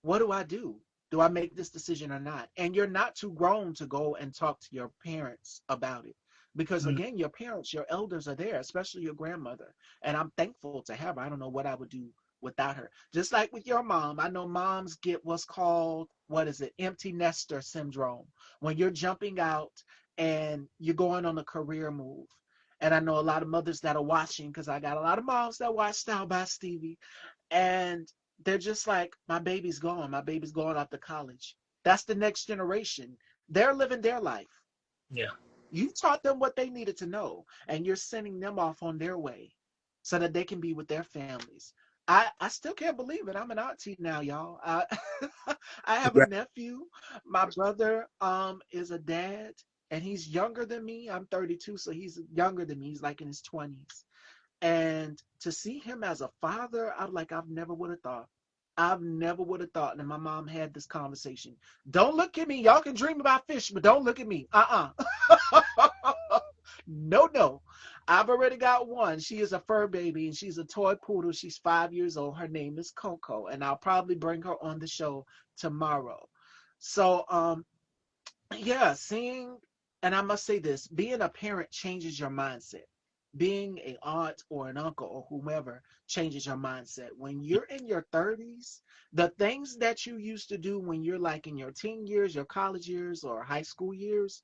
what do I do? Do I make this decision or not? And you're not too grown to go and talk to your parents about it. Because Mhm. again, your parents, your elders are there, especially your grandmother. And I'm thankful to have her. I don't know what I would do without her. Just like with your mom, I know moms get what's called, what is it, empty nester syndrome. When you're jumping out and you're going on a career move. And I know a lot of mothers that are watching, because I got a lot of moms that watch Style by Stevie, and they're just like, my baby's gone. My baby's going off to college. That's the next generation. They're living their life. Yeah. You've taught them what they needed to know, and you're sending them off on their way so that they can be with their families. I still can't believe it. I'm an auntie now, y'all. I have a Congrats. nephew. My brother is a dad, and he's younger than me. I'm 32, so he's younger than me. He's like in his 20s. And to see him as a father, I'm like, I've never would have thought. I've never would have thought. And my mom had this conversation. Don't look at me. Y'all can dream about fish, but don't look at me. No, no. I've already got one. She is a fur baby, and she's a toy poodle. She's 5 years old. Her name is Coco, and I'll probably bring her on the show tomorrow. So, yeah, seeing, and I must say this: being a parent changes your mindset. Being an aunt or an uncle or whomever changes your mindset. When you're in your 30s, the things that you used to do when you're like in your teen years, your college years, or high school years,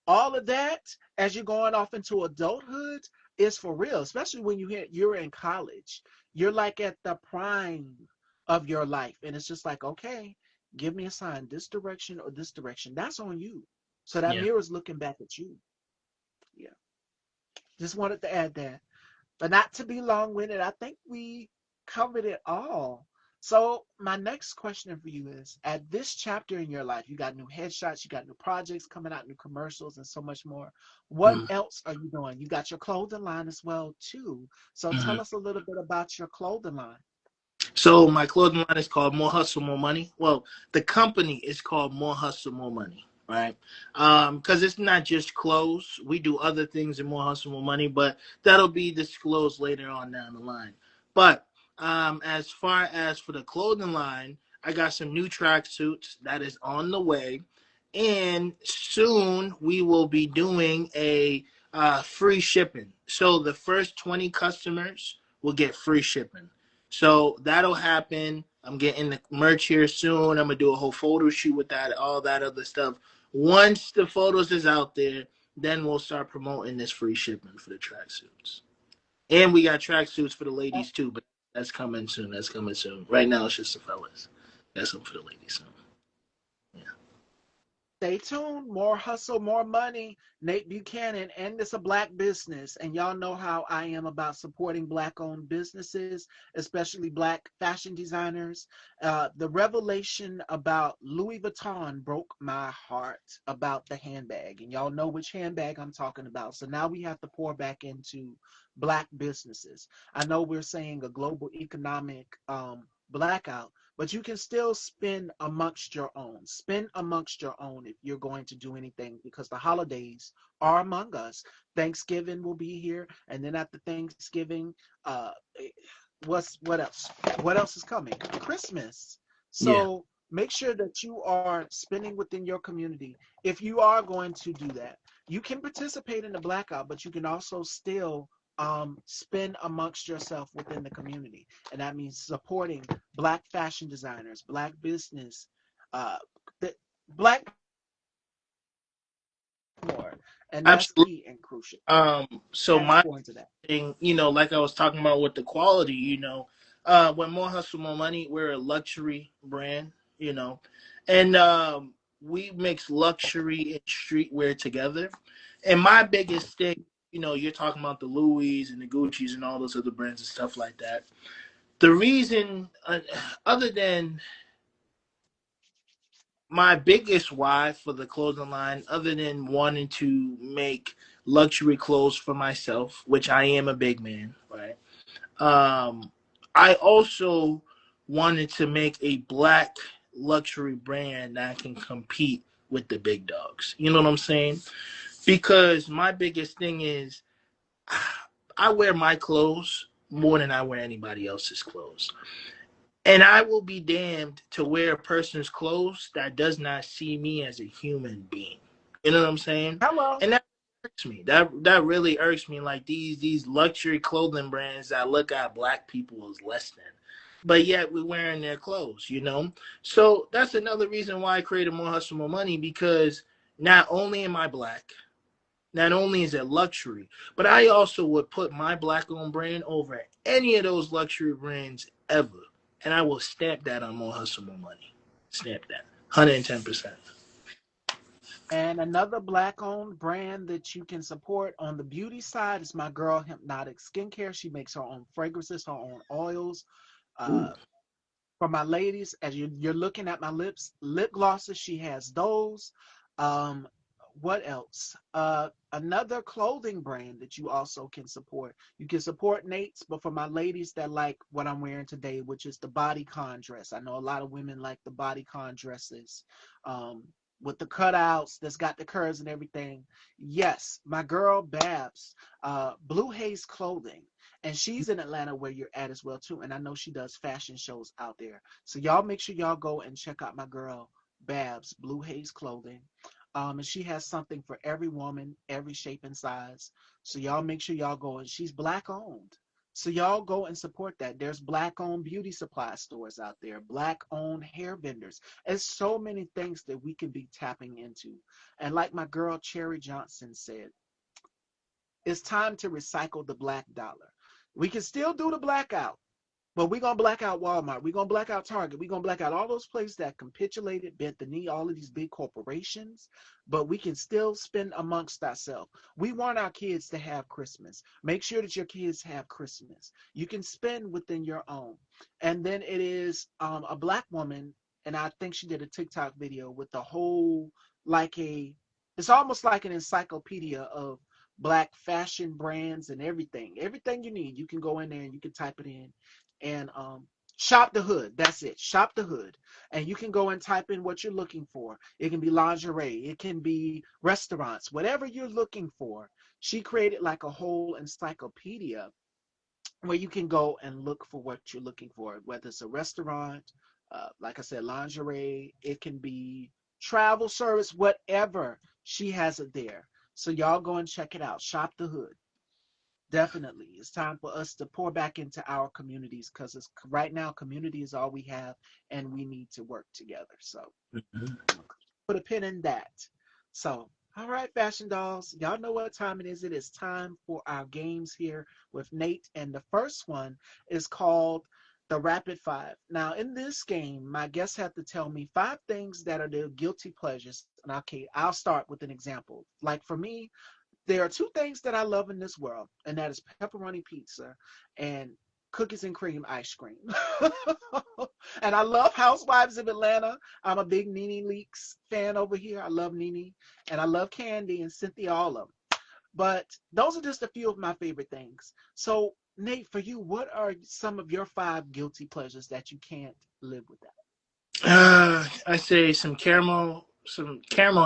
all of that as you're going off into adulthood is for real, especially when you're in college. You're like at the prime of your life, and it's just like, okay, give me a sign, this direction or this direction. That's on you. So that Yeah. mirror's looking back at you. Yeah, just wanted to add that. But not to be long-winded, I think we covered it all. So my next question for you is, at this chapter in your life, you got new headshots, you got new projects coming out, new commercials, and so much more. What Mhm. else are you doing? You got your clothing line as well too. So tell Mhm. us a little bit about your clothing line. So my clothing line is called More Hustle, More Money. Well, the company is called More Hustle, More Money. right? Because it's not just clothes. We do other things in More Hustle More Money, but that'll be disclosed later on down the line. But as far as for the clothing line, I got some new tracksuits that is on the way, and soon we will be doing a free shipping. So the first 20 customers will get free shipping. So that'll happen. I'm getting the merch here soon. I'm gonna do a whole photo shoot with that, all that other stuff. Once the photos is out there, then we'll start promoting this free shipping for the tracksuits. And we got tracksuits for the ladies too, but that's coming soon. That's coming soon. Right now it's just the fellas. That's something for the ladies soon. Yeah. Stay tuned. More hustle, more money. Nate Buchanan, and it's a black business. And y'all know how I am about supporting black-owned businesses, especially black fashion designers. The revelation about Louis Vuitton broke my heart about the handbag. And y'all know which handbag I'm talking about. So now we have to pour back into black businesses. I know we're saying a global economic blackout, but you can still spend amongst your own. Spend amongst your own if you're going to do anything, because the holidays are among us. Thanksgiving will be here, and then after Thanksgiving, uh, what else? What else is coming? Christmas. Yeah. So make sure that you are spending within your community. If you are going to do that, you can participate in the blackout, but you can also still spend amongst yourself within the community, and that means supporting black fashion designers, black business, uh, the black more, and that's Absolutely. key and crucial. So And my pour into that. thing, like I was talking about with the quality, when More Hustle More Money, we're a luxury brand, and we mix luxury and streetwear together. And my biggest thing, you're talking about the Louis and the Gucci's and all those other brands and stuff like that. The reason, other than my biggest why for the clothing line, other than wanting to make luxury clothes for myself, which I am a big man, right? Um, I also wanted to make a black luxury brand that can compete with the big dogs. You know what I'm saying? Because my biggest thing is I wear my clothes more than I wear anybody else's clothes. And I will be damned to wear a person's clothes that does not see me as a human being. You know what I'm saying? Hello. And that irks me. That really irks me. Like these luxury clothing brands that look at black people as less than, but yet we're wearing their clothes. So that's another reason why I created More Hustle More Money, because not only am I black, not only is it luxury, but I also would put my black owned brand over any of those luxury brands ever. And I will stamp that on More Hustle More Money. Stamp that. 110%. And another black owned brand that you can support on the beauty side is my girl Hypnotic Skincare. She makes her own fragrances, her own oils. Ooh. Uh, for my ladies, as you're looking at my lip glosses, she has those. Um, what else? Another clothing brand that you also can support. You can support Nate's, but for my ladies that like what I'm wearing today, which is the bodycon dress. I know a lot of women like the bodycon dresses. Um, with the cutouts that's got the curves and everything. Yes, my girl Babs, Blue Haze Clothing, and she's in Atlanta where you're at as well too. And I know she does fashion shows out there. So y'all make sure y'all go and check out my girl Babs, Blue Haze Clothing. And she has something for every woman, every shape and size. So y'all make sure y'all go, and she's black owned. So y'all go and support that. There's black owned beauty supply stores out there, black owned hair vendors. There's so many things that we can be tapping into. And like my girl Cherry Johnson said, it's time to recycle the black dollar. We can still do the blackout, but we're going to black out Walmart. We're going to black out Target. We're going to black out all those places that capitulated, bent the knee, all of these big corporations, but we can still spend amongst ourselves. We want our kids to have Christmas. Make sure that your kids have Christmas. You can spend within your own. And then it is a black woman, and I think she did a TikTok video with the whole, it's almost like an encyclopedia of black fashion brands and everything you need. You can go in there and you can type it in, and Shop the Hood. That's it. Shop the Hood. And you can go and type in what you're looking for. It can be lingerie. It can be restaurants. Whatever you're looking for. She created like a whole encyclopedia where you can go and look for what you're looking for, whether it's a restaurant, like I said, lingerie, it can be travel service, whatever. She has it there. So y'all go and check it out. Shop the Hood. Definitely. It's time for us to pour back into our communities because it's right now community is all we have and we need to work together. So Mhm. put a pin in that. So, all right, fashion dolls, y'all know what time it is. It is time for our games here with Nate. And the first one is called the Rapid Five. Now, in this game, my guests have to tell me five things that are their guilty pleasures. And okay, I'll start with an example. Like for me, there are two things that I love in this world, and that is pepperoni pizza and cookies and cream ice cream. And I love Housewives of Atlanta. I'm a big Nene Leakes fan over here. I love Nene, and I love Candy and Cynthia all of them. But those are just a few of my favorite things. So, Nate, for you, what are some of your five guilty pleasures that you can't live without? I say some caramel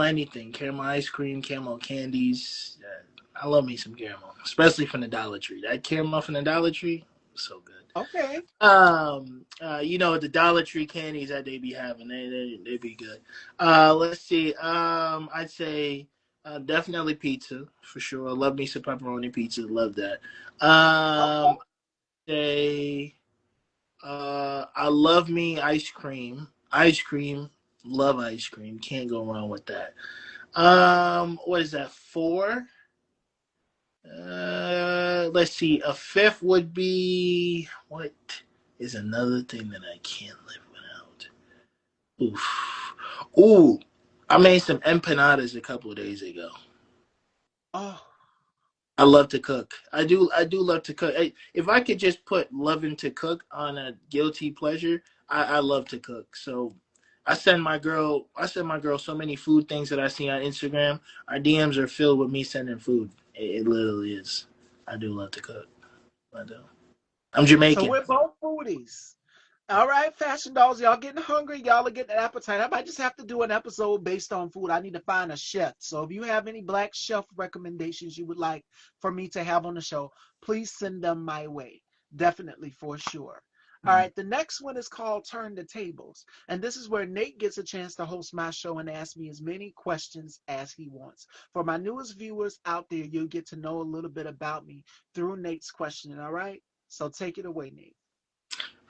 anything, caramel ice cream, caramel candies. I love me some caramel, especially from the Dollar Tree. That caramel from the Dollar Tree, so good. Okay. The Dollar Tree candies that they be having, they be good. Let's see. I'd say definitely pizza for sure. I love me some pepperoni pizza. Love that. Okay. Say I love me ice cream. Ice cream, love ice cream. Can't go wrong with that. What is that? Four. Let's see. A fifth would be what is another thing that I can't live without. Oof. Ooh, I made some empanadas a couple of days ago. Oh, I love to cook. I do love to cook. If I could just put loving to cook on a guilty pleasure, I love to cook. So I send my girl so many food things that I see on Instagram. Our DMs are filled with me sending food. It literally is. I do love to cook. I do. I'm so Jamaican. we're both foodies. All right, fashion dolls, y'all getting hungry? Y'all are getting an appetite. I might just have to do an episode based on food. I need to find a chef. So if you have any black chef recommendations you would like for me to have on the show, please send them my way. Definitely for sure. All Mm. right, the next one is called Turn the Tables. And this is where Nate gets a chance to host my show and ask me as many questions as he wants. For my newest viewers out there, you'll get to know a little bit about me through Nate's questioning. All right, so take it away, Nate.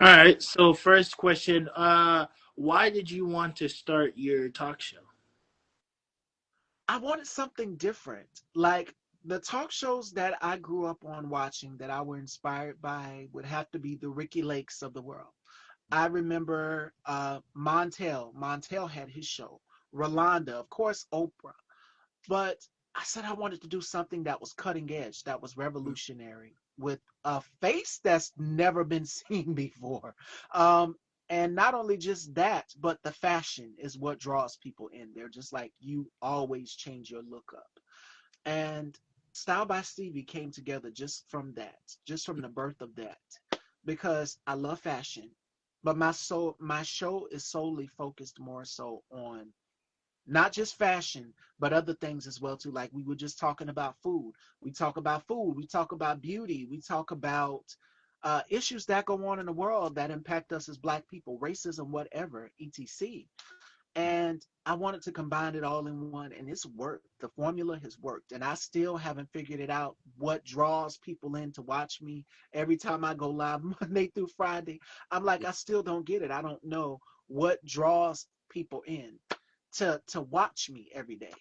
All right. So first question. Why did you want to start your talk show? I wanted something different. Like the talk shows that I grew up on watching that I were inspired by would have to be the Ricky Lakes of the world. I remember Montel. Montel had his show. Rolanda, of course, Oprah. But I said I wanted to do something that was cutting edge, that was revolutionary, with a face that's never been seen before. Um, and not only just that, but the fashion is what draws people in. They're just like, you always change your look up. And Style by Stevie came together just from that, just from the birth of that, because I love fashion, but my show is solely focused more so on not just fashion, but other things as well too. Like we were just talking about food. We talk about food. We talk about beauty. We talk about issues that go on in the world that impact us as Black people, racism, whatever, etc. And I wanted to combine it all in one, and it's worked. The formula has worked, and I still haven't figured it out. What draws people in to watch me every time I go live Monday through Friday? I'm like, I still don't get it. I don't know what draws people in to watch me every day.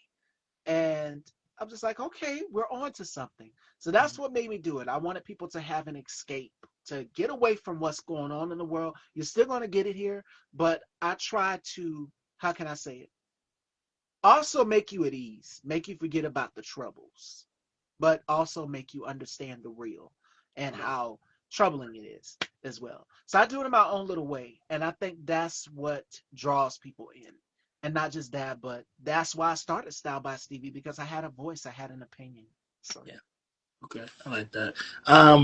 And I'm just like, okay, we're on to something. So that's what made me do it. I wanted people to have an escape, to get away from what's going on in the world. You're still going to get it here, but I try to, how can I say it? Also make you at ease, make you forget about the troubles, but also make you understand the real and how troubling it is as well. So I do it in my own little way. And I think that's what draws people in. And not just that, but that's why I started Style by Stevie because I had a voice, I had an opinion. So Yeah. yeah. Okay, I like that.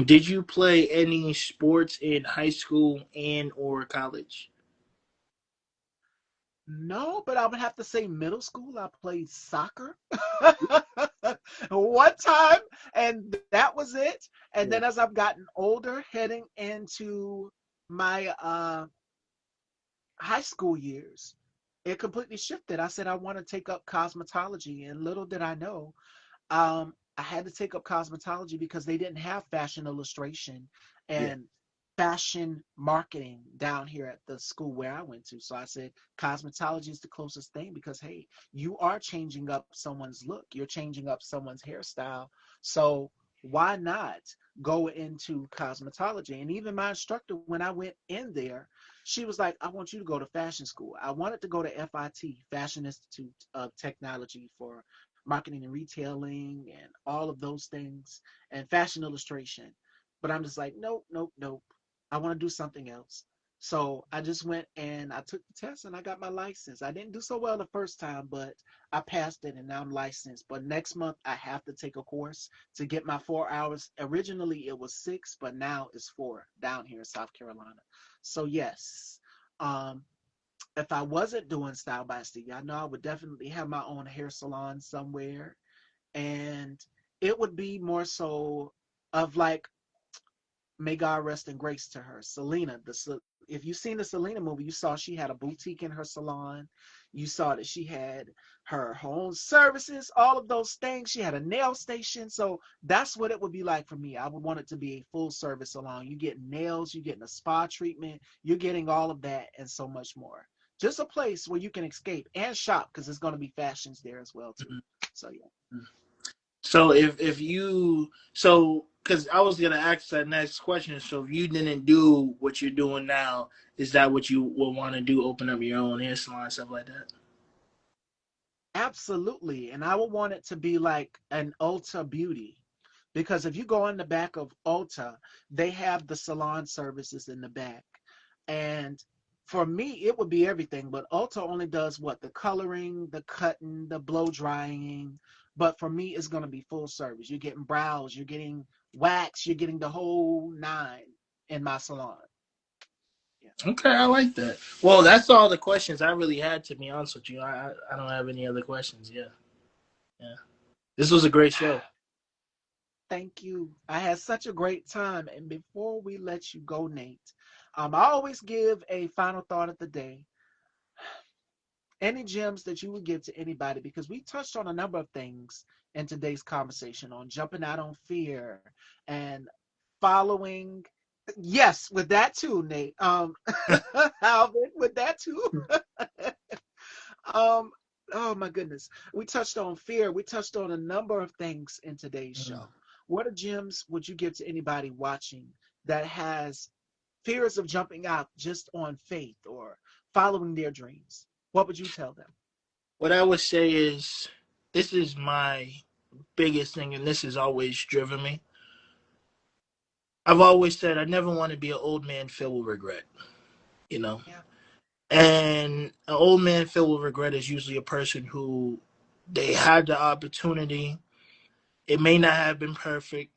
Did you play any sports in high school and or college? No, but I would have to say middle school, I played soccer one time, and that was it. And Yeah. then as I've gotten older, heading into my high school years, it completely shifted. I said I want to take up cosmetology, and little did I know, I had to take up cosmetology because they didn't have fashion illustration Yeah. and fashion marketing down here at the school where I went to. So I said cosmetology is the closest thing because, hey, you are changing up someone's look, you're changing up someone's hairstyle. So why not go into cosmetology? And even my instructor, when I went in there, she was like, I want you to go to fashion school. I wanted to go to FIT, Fashion Institute of Technology, for marketing and retailing and all of those things and fashion illustration. But I'm just like, nope, nope, nope. I want to do something else. So I just went and I took the test and I got my license. I didn't do so well the first time, but I passed it and now I'm licensed. But next month I have to take a course to get my 4 hours. Originally it was 6, but now it's 4 down here in South Carolina. So yes, um, if I wasn't doing Style by Stevie, I know I would definitely have my own hair salon somewhere, and it would be more so of like, may God rest in grace to her, Selena. If you've seen the Selena movie, you saw she had a boutique in her salon. You saw that she had her home services, all of those things. She had a nail station. So that's what it would be like for me. I would want it to be a full service salon. You get nails, you getting a spa treatment, you're getting all of that and so much more. Just a place where you can escape and shop because there's going to be fashions there as well too. So yeah. So if you so because I was gonna ask that next question. So if you didn't do what you're doing now, is that what you would want to do? Open up your own hair salon, stuff like that? Absolutely. And I would want it to be like an Ulta Beauty. Because if you go in the back of Ulta, they have the salon services in the back. And for me, it would be everything. But Ulta only does what? The coloring, the cutting, the blow drying. But for me, it's going to be full service. You're getting brows, you're getting wax, you're getting the whole nine in my salon. Yeah. Okay, I like that. Well, that's all the questions I really had. To be honest with you, I don't have any other questions. Yeah, yeah. This was a great show. Thank you. I had such a great time. And before we let you go, Nate, I always give a final thought of the day. Any gems that you would give to anybody, because we touched on a number of things in today's conversation on jumping out on fear and following. Yes, with that too, Nate. Alvin, with that too. um, oh my goodness. We touched on fear. We touched on a number of things in today's Mm. show. What are gems would you give to anybody watching that has fears of jumping out just on faith or following their dreams? What would you tell them? What I would say is, this is my biggest thing, and this has always driven me. I've always said I never want to be an old man filled with regret. You know, Yeah. and an old man filled with regret is usually a person who they had the opportunity. It may not have been perfect,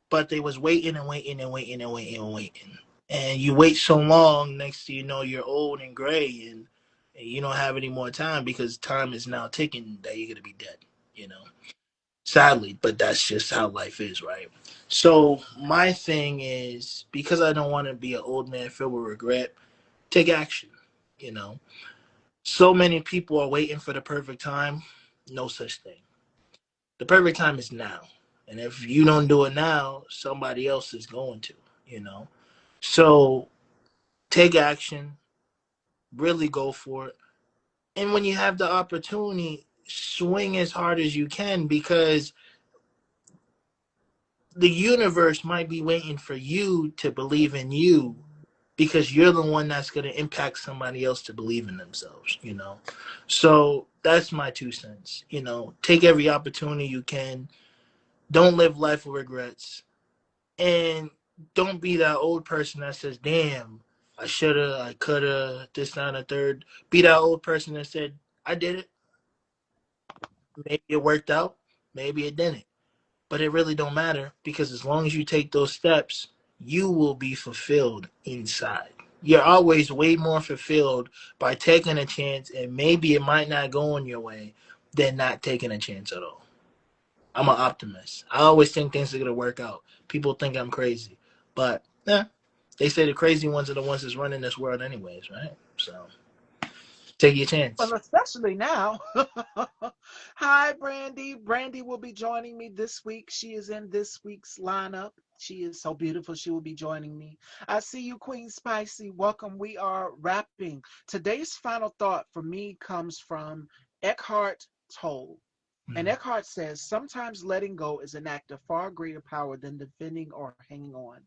but they was waiting and waiting and waiting and waiting and waiting. And you wait so long, next thing you know, you're old and gray, and you don't have any more time because time is now ticking that you're gonna be dead. You know, sadly, but that's just how life is, right? So my thing is, because I don't want to be an old man filled with regret, take action. You know, so many people are waiting for the perfect time. No such thing. The perfect time is now. And if you don't do it now, somebody else is going to, you know. So take action, really go for it. And when you have the opportunity, swing as hard as you can because the universe might be waiting for you to believe in you because you're the one that's going to impact somebody else to believe in themselves, you know. So that's my 2 cents. You know, take every opportunity you can. Don't live life with regrets. And don't be that old person that says, damn, I shoulda, I coulda, this, that, and the third. Be that old person that said, I did it. Maybe it worked out. Maybe it didn't. but it really don't matter because as long as you take those steps, you will be fulfilled inside. You're always way more fulfilled by taking a chance, and maybe it might not go on your way than not taking a chance at all. I'm an optimist. I always think things are gonna work out. People think I'm crazy, but yeah, they say the crazy ones are the ones that's running this world, anyways, right? So take your chance. Well, especially now. Hi, Brandy. Brandy will be joining me this week. She is in this week's lineup. She is so beautiful. She will be joining me. I see you, Queen Spicy. Welcome. We are wrapping. Today's final thought for me comes from Eckhart Tolle. And Mm. Eckhart says, sometimes letting go is an act of far greater power than defending or hanging on.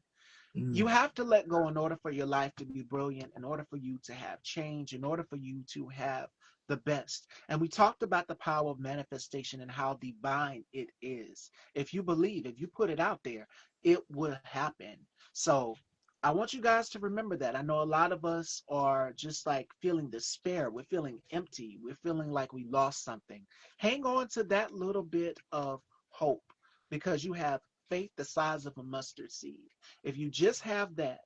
You Mm. have to let go in order for your life to be brilliant, in order for you to have change, in order for you to have the best. And we talked about the power of manifestation and how divine it is. If you believe, if you put it out there, it will happen. So I want you guys to remember that. I know a lot of us are just like feeling despair. We're feeling empty. We're feeling like we lost something. Hang on to that little bit of hope because you have faith the size of a mustard seed. If you just have that,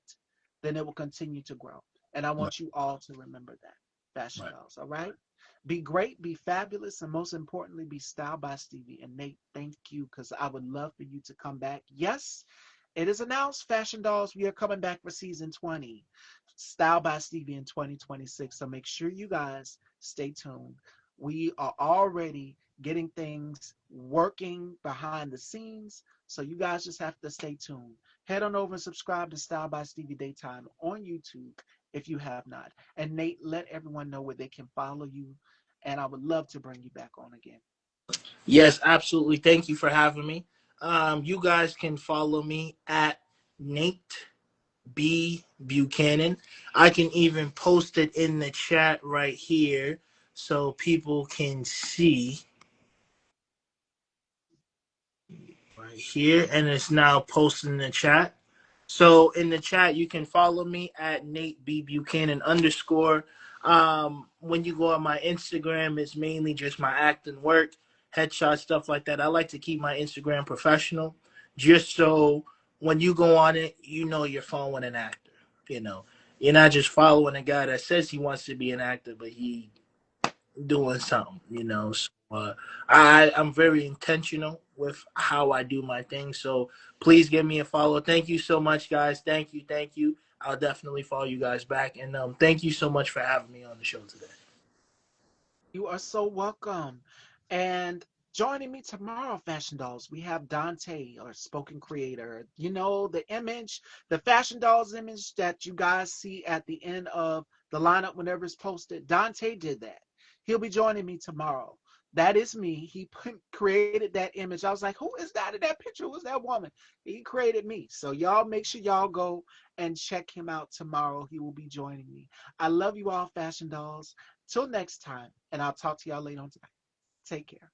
then it will continue to grow. And I Right, want you all to remember that. Fashion right. dolls, all right? Be great, be fabulous, and most importantly, be styled by Stevie. And Nate, thank you because I would love for you to come back. Yes, it is announced, Fashion Dolls, we are coming back for season 20, Styled by Stevie in 2026. So make sure you guys stay tuned. We are already getting things working behind the scenes. So you guys just have to stay tuned. Head on over and subscribe to Style by Stevie Daytime on YouTube if you have not. And Nate, let everyone know where they can follow you. And I would love to bring you back on again. Yes, absolutely. Thank you for having me. You guys can follow me at Nate B Buchanan. I can even post it in the chat right here so people can see right here, and it's now posted in the chat. So in the chat, you can follow me at Nate B Buchanan underscore. When you go on my Instagram, it's mainly just my acting work, headshot stuff like that. I like to keep my Instagram professional, just so when you go on it, you know you're following an actor. You know, you're not just following a guy that says he wants to be an actor, but he doing something, you know. So, I'm very intentional with how I do my thing. So please give me a follow. Thank you so much, guys. Thank you, thank you. I'll definitely follow you guys back. And thank you so much for having me on the show today. You are so welcome. And joining me tomorrow, Fashion Dolls, we have Dante, our spoken creator. You know, the image, the Fashion Dolls image that you guys see at the end of the lineup whenever it's posted. Dante did that. He'll be joining me tomorrow. That is me. He created that image. I was like, who is that in that picture? Who's that woman? He created me. So y'all make sure y'all go and check him out tomorrow. He will be joining me. I love you all, Fashion Dolls. Till next time, and I'll talk to y'all later on tonight. Take care.